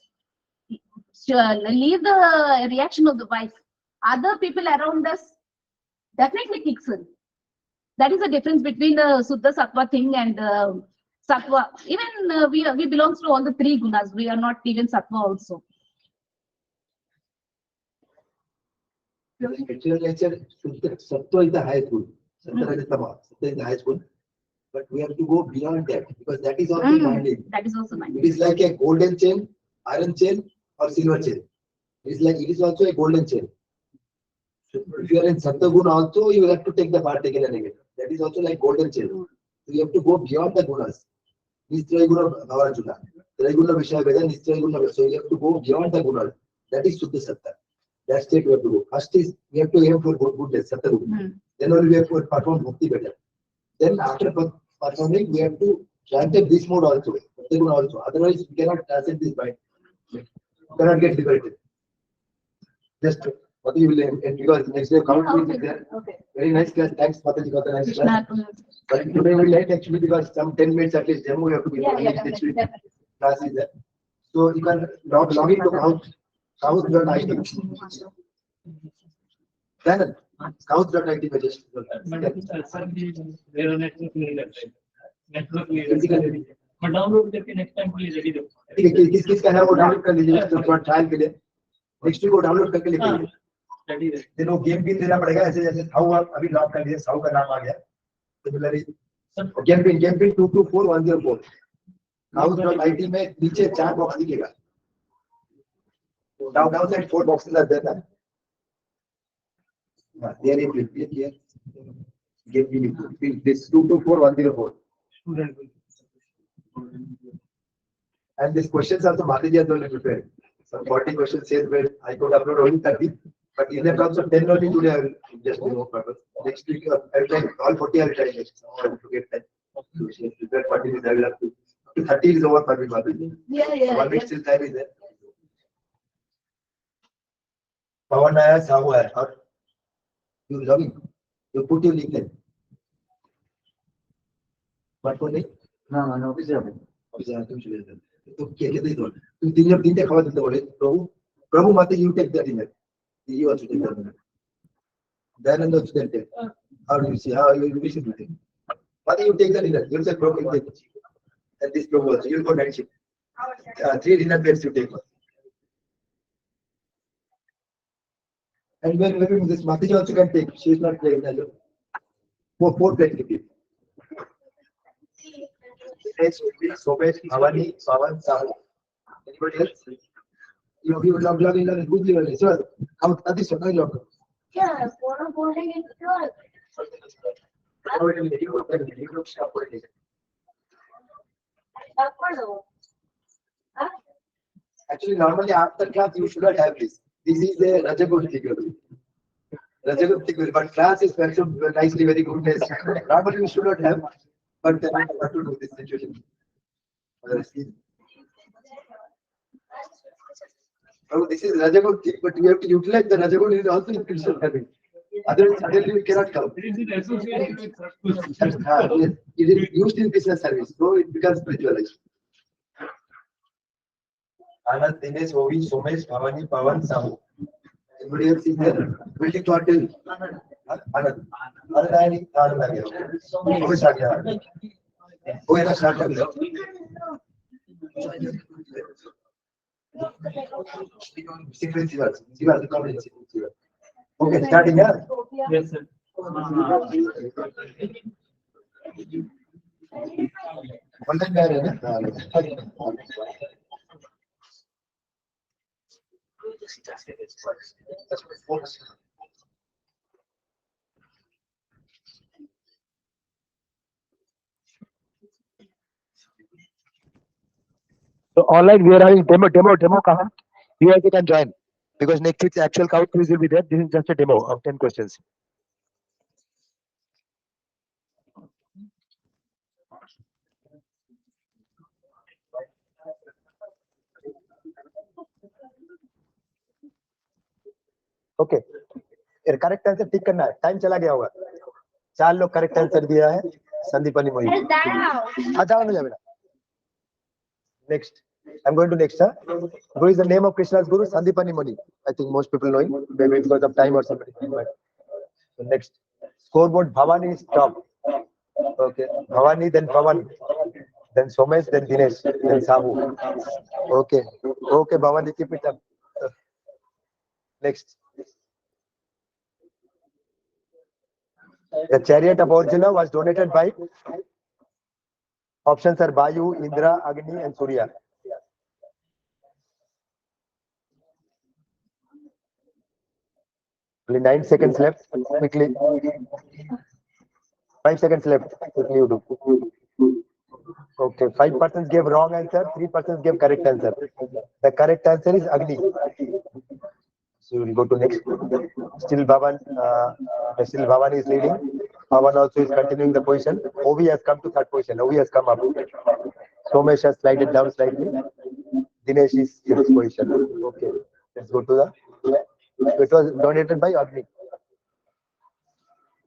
leave the reaction of the wife. Other people around us definitely kicks in. That is the difference between the Suddha Sattva thing and Sattva. Even we belongs to all the three gunas. We are not even Sattva also. Spiritual nature, Sattva is the highest good. Sattva is the highest good. But we have to go beyond that, because that is also binding. That is also binding. It is like a golden chain, iron chain, or silver chain. It is also a golden chain. So if you are in Sattva Guna also, you have to take the part again and again. That is also like golden chain. So you have to go beyond the gunas. Nishtray Guna Bhavarajuna. Triguna Vishaya Veda, Nishtray Guna. So you have to go beyond the gunas. That is Shuddha Sattva. That state we have to go. First is we have to aim for goodness, Sattva Guna. Then only we have to perform Bhakti better. Then after performing, we have to translate this mode also. Otherwise, we cannot translate this mind. We cannot get liberated. Just what you will end, because next day count will be there. Okay. Very nice class. Thanks, Mataji, got a nice class. But today we late actually, because some 10 minutes at least demo we have to be next week. Class is there. So you can log in to Scout.it. Then Scout.it पे just मैं download करके next time के लिए ready रखूं। ठीक है, किस का है वो डाउनलोड कर लीजिए थोड़ा ट्रायल के लिए। नेक्स्ट वीक वो डाउनलोड करके लिखिए। रेडी है। then वो गेम पिन देना पड़ेगा, ऐसे जैसे साउ आप अभी लॉक कर लीजिए, साउ का नाम आ गया। सिमिलरली गेम पिन 224104 Scout.it में नीचे 4 बॉक्स दिखेगा। डाउन साइड 4 बॉक्सेस आ जाता है। There is repeat here. Give me this 224104. And these questions also Mataji has only prepared. Some 40 questions says where I could upload only 30, but in the terms of 10 only today I will just do no purpose. Next week I will try all 40 I will try next. I will get time. Prepare 40 is I will have to 30 is over for me, Mataji. Yeah. 1 week still time is there. Pawan आया, साहू आया, और you logging, you put your link in. Smartphone नहीं? No, office है अभी। Office है, तुम चले जाते। तो क्या कहते हैं तुम तीन खबर देते बोले प्रभु माता you take that dinner. You also take that dinner. Then and then take. How do you see? How you wish to do it? Mata you take the dinner. You say Prabhu take. And this Prabhu also. You will go night shift. 3 dinner plates you take. And when this Mataji also can take. She is not playing. 4 plates to keep. Next will be Sobesh, Bhavani, Pawan, Sahu. Anybody else? You will log in on a good level. So, how this one I log. Yeah, photo holding it good. How it will be group stop for it. Actually, normally after class you should not have this. This is a Rajagul figure. Rajagul figure, but class is very nicely very good. Normally you should not have. But then I have to do this situation. Oh, this is Rajagul, but we have to utilize the Rajagul is also in Krishna having. Otherwise, suddenly we cannot come. It is associated with Krishna. Yes, it is used in Krishna service, so it becomes spiritualized. Anand, Dinesh, Ovi, Somesh, Bhavani, Pawan, Sahu. Everybody else is there. Building to hotel. Anand. Anand आ गया। Somesh आ गया। वो है ना start कर लो। Okay, starting, yeah? Yes, sir. So online we are having demo kahan? Here you can join because next week's actual count quiz will be there. This is just a demo of 10 questions. Okay correct answer tick करना है time चला गया होगा 4 लोग correct answer दिया है संदीपनी मोहित जाओ ना बेटा next I'm going to next, sir. Who is the name of Krishna's guru? Sandipani Muni. I think most people know him. Maybe because of time or something. So next, scoreboard. Bhavani is top. Okay, Bhavani, then Pavan, then Somesh, then Dinesh, then Sahu. Okay, okay, Bhavani, keep it up. Next, the chariot of Arjuna was donated by. Options are Vayu, Indra, Agni, and Surya. Only 9 seconds left. Quickly. 5 seconds left. Quickly you do. Okay, 5 persons gave wrong answer. 3 persons gave correct answer. The correct answer is Agni. So we will go to next. Still Bhavan is leading. Bhavan also is continuing the position. Ovi has come to third position. Ovi has come up. Somesh has slided down slightly. Dinesh is fifth position. Okay, let's go to the. It was donated by Agni.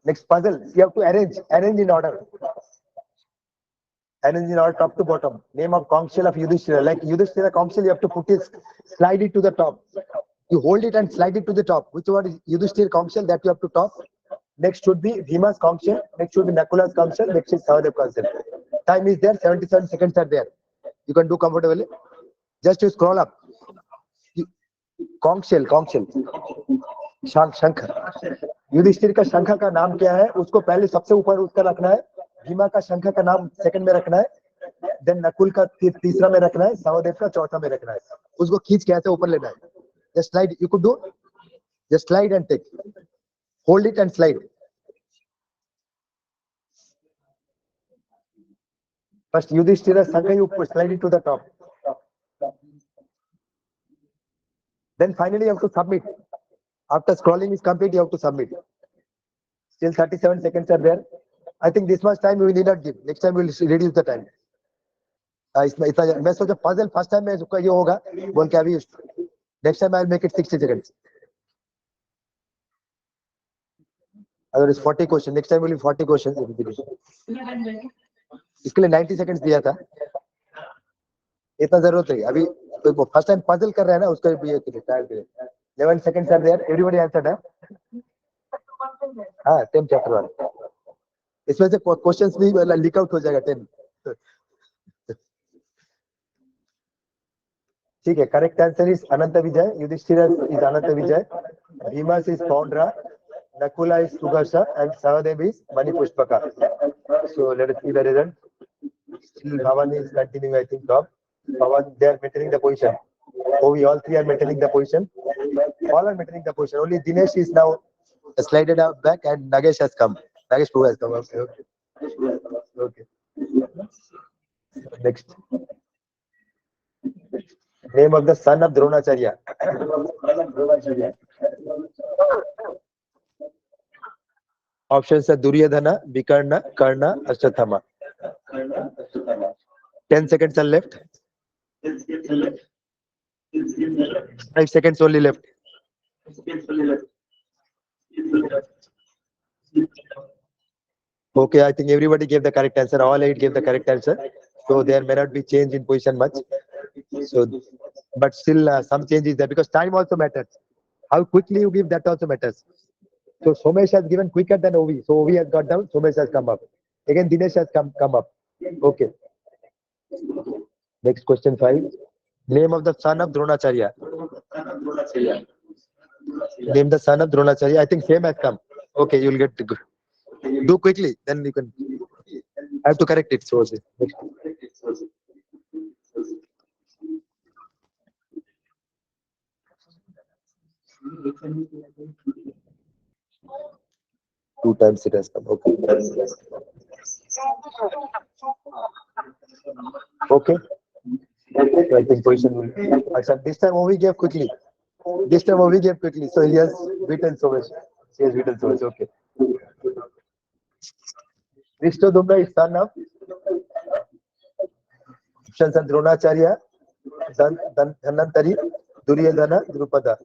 Next puzzle. You have to arrange in order. Arrange in order top to bottom. Name of conch shell of Yudhishthira. Like Yudhishthira conch shell, you have to put it, slide it to the top. You hold it and slide it to the top. Which one is Yudhishthira conch shell that you have to top? Next should be Bhima's conch shell. Next should be Nakula's conch shell. Next is Sahadev conch shell. Time is there. 77 seconds are there. You can do comfortably. Just to scroll up. Conch shell. शंख युधिष्ठिर का शंख का नाम क्या है उसको पहले सबसे ऊपर उसका रखना है भीमा का शंख का नाम सेकंड में रखना है देन नकुल का तीसरा में रखना है सहदेव का चौथा में रखना है उसको खींच के ऐसे ऊपर लेना है just slide you could do just slide and take hold it and slide first Yudhishthira Shankha you slide it to the top then finally you have to submit after scrolling is complete you have to submit still 37 seconds are there I think this much time we need not give next time we will reduce the time इसमें इतना मैं सोचा puzzle first time में उसका ये होगा बोल के अभी next time I will make it 60 seconds अगर इस 40 question next time will 40 questions इसके लिए 90 सेकंड्स दिया था इतना जरूरत है अभी फर्स्ट टाइम पजल कर रहे हैं ना उसका ये टाइम के 11 seconds are there everybody answered हाँ 10 chapter 1 इसमें से क्वेश्चंस भी लीक आउट हो जाएगा 10 ठीक है correct answer is Anant Vijay Yudhishthira is Anant Vijay Bhima is Paundra Nakula is Sugasha and Sahadev is Mani Pushpaka. So let us see the result. Still Bhavan is continuing, I think, top. Bhavan, they are maintaining the position. Oh, we all three are maintaining the position. All are maintaining the position. Only Dinesh is now slided out back and Nagesh has come. Nagesh Prabhu has come. Okay. Next. Name of the son of Dronacharya. Options are Duryodhana, Vikarna, Karna, Ashwathama. 10 seconds are left. 5 seconds only left. Okay, I think everybody gave the correct answer. All 8 gave the correct answer. So there may not be change in position much. So, but still some change is there because time also matters. How quickly you give that also matters. So Somesh has given quicker than Ovi. So Ovi has got down, Somesh has come up. Again, Dinesh has come up. Okay. Next question 5. Name of the son of Dronacharya. Name the son of Dronacharya. I think same has come. Okay, you'll get to do quickly. Then you can. I have to correct it. So 2 times it has come. Okay. Okay. I think position will. This time Ovi gave quickly. This time Ovi gave quickly. So he has beaten so much. He has beaten so much. Okay. Rishtodumna is son of options are Dronacharya, Dhanantari, Duryodhana, Drupada.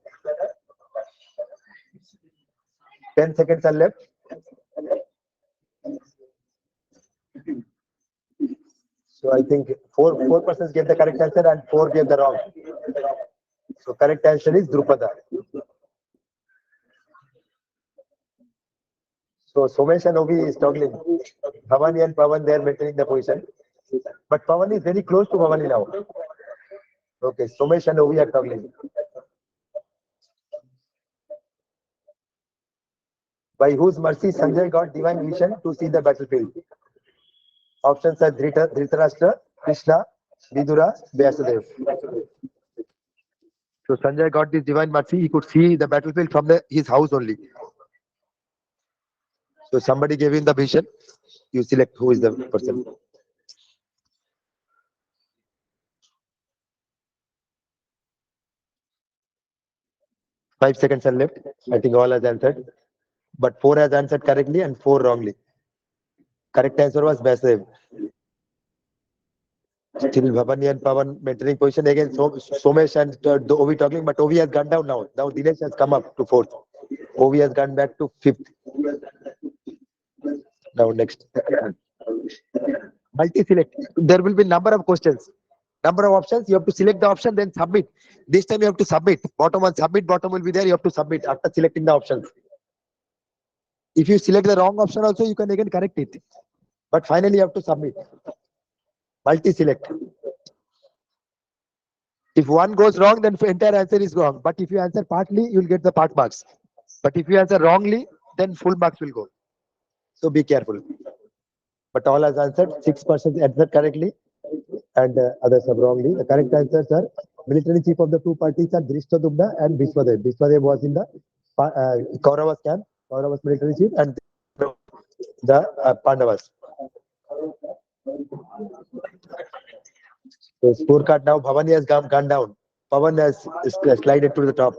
10 seconds are left. So I think four persons gave the correct answer and 4 gave the wrong. So correct answer is Drupada. So Somesh and Ovi is toggling. Bhavani and Pavan, they are maintaining the position. But Pavan is very close to Bhavani now. Okay, Somesh and Ovi are toggling. By whose mercy Sanjay got divine vision to see the battlefield? Options are Dhritarashtra, Krishna, Vidura, Vyasadeva. So Sanjay got this divine mercy. He could see the battlefield from his house only. So somebody gave him the vision. You select who is the person. Five seconds are left. I think all has answered. But 4 has answered correctly and 4 wrongly. Correct answer was Vyasadeva. Still Bhavani and Pavan maintaining position again. Somesh and Ovi toggling, but Ovi has gone down now. Now Dinesh has come up to 4th. Ovi has gone back to 5th. Now next. Multi-select. There will be number of questions. Number of options. You have to select the option, then submit. This time you have to submit. Bottom one, submit. Bottom will be there. You have to submit after selecting the options. If you select the wrong option also, you can again correct it. But finally you have to submit. Multi-select. If one goes wrong, then entire answer is wrong. But if you answer partly, you will get the part marks. But if you answer wrongly, then full marks will go. So be careful. But all has answered. 6% answered correctly, and others have wrongly. The correct answers are military chief of the two parties are Drishtadumna and Vishwadev. Vishwadev was in the Kauravas camp. Kauravas military chief, and the Pandavas. So scorecard now. Bhavani has gone down. Pavan has slided to the top.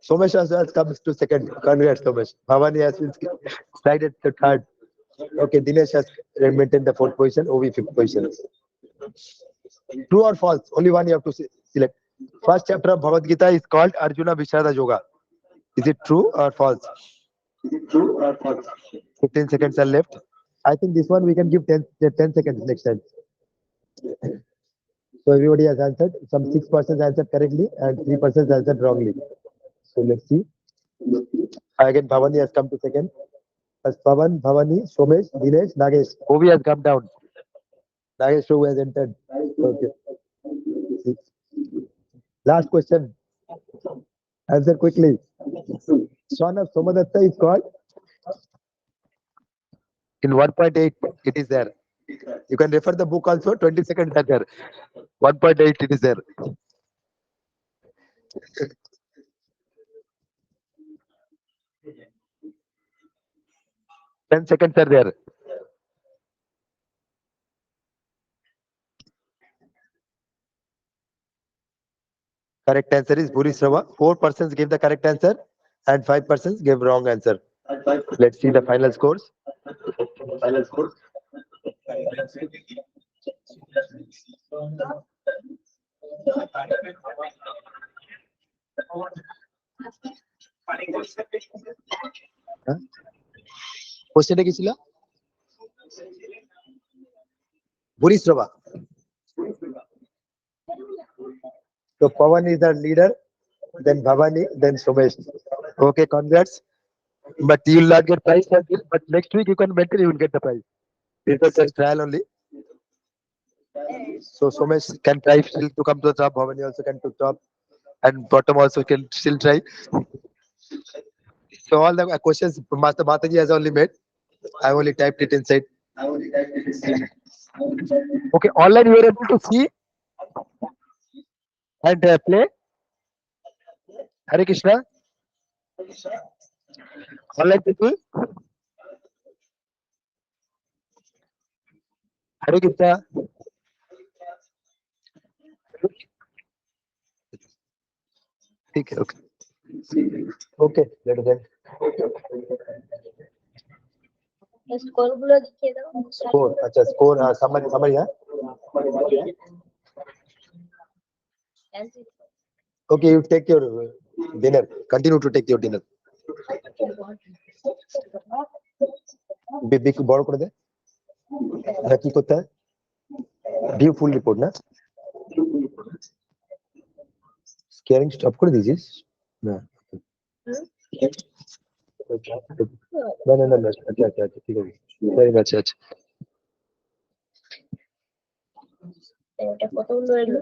Somesh has come to second. Congrats, Somesh. Bhavani has been slided to third. Okay, Dinesh has maintained the 4th position. Ovi 5th position. True or false? Only one you have to select. First chapter of Bhagavad Gita is called Arjuna Vishada Yoga. Is it true or false? 15 seconds are left. I think this one we can give 10 seconds next time. So everybody has answered. Some 6% answered correctly and 3% answered wrongly. So let's see. Again, Bhavani has come to second. As Pavan, Bhavani, Somesh, Dinesh, Nagesh. Ovi has come down. Nagesh who has entered. Okay. Last question. Answer quickly. Son of Somadatta is called. In 1.8, it is there. You can refer the book also. 20 seconds are there. 1.8, it is there. Ten seconds are there. Correct answer is Burisrava. 4 persons gave the correct answer and 5 persons gave wrong answer. Let's see the final scores. Question কি ছিল? Burisrava. So Pavan is the leader, then Bhavani, then Somesh. Okay, congrats. But you will not get prize for this. But next week you can mention you will get the prize. This was just trial only. So Somesh can try still to come to the top. Bhavani also can to top. and bottom also can still try. So all the questions Master Mataji has only made. I only typed it inside. Okay, online you are able to see and play. Hare Krishna. Online people. Hare Krishna. Okay, okay. Okay, let us end. Score गुलो दिखे दो Score. अच्छा, score. Summary, yeah. Okay, you take your dinner. Continue to take your dinner. Big বড় করে দে। না কি করতে হয়? View full report না? Scaring stop করে দিয়েছিস? না। না। আচ্ছা, ঠিক আছে। Very much, আচ্ছা। এটা কতগুলো এলো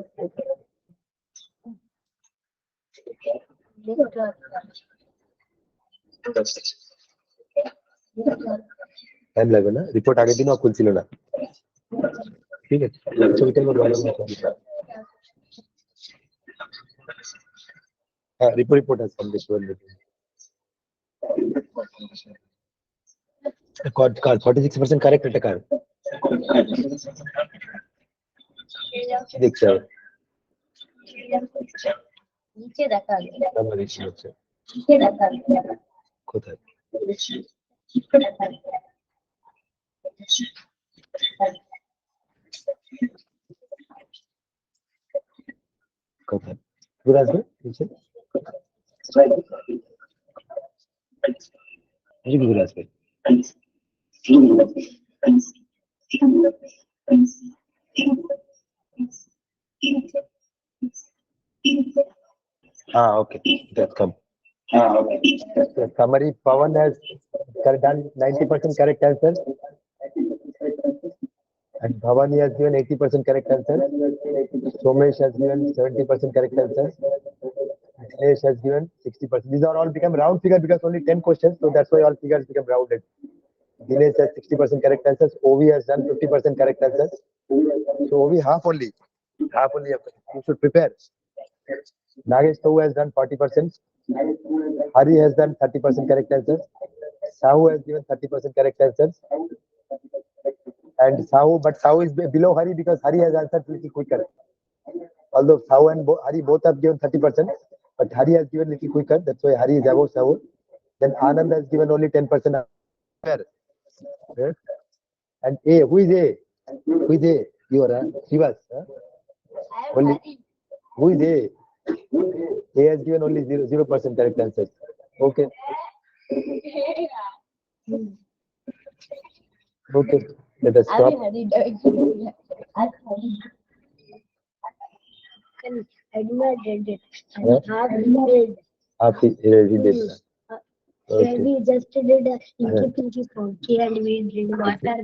টাইম লাগবে না? রিপোর্ট আগের দিনও খুলছিল না। ঠিক আছে। ছবিটার মধ্যে হ্যাঁ, রিপোর্ট আছে কার 46% কারেক্ট এটা কার দেখছে নিচে দেখা নাম্বার ইস্যু হচ্ছে নিচে দেখা কোথায় কোথায় ঘুরে আসবে নিচে ঘুরে আসবে okay, that's come. The summary, Pawan has done 90% correct answer, and Bhavani has given 80% correct answer. Somesh has given 70% correct answer. Dinesh has given 60%. These are all become round figure because only 10 questions, so that's why all figures become rounded. Dinesh has 60% correct answers. Ovi has done 50% correct answers. So Ovi half only. You should prepare. Nagesh Sahu has done 40%. Hari has done 30% correct answers. Sahu has given 30% correct answers. And Sahu is below Hari because Hari has answered little quicker. Although Sahu and Hari both have given 30%, but Hari has given little quicker. That's why Hari is above Sahu. Then Anand has given only 10%. Yes. And A, who is A? You are Shivas. Only. Who is A? A has given only 0% correct answers. Okay. Okay. Let us stop. I do not did it. Half he did. We just did a pinky and we did water.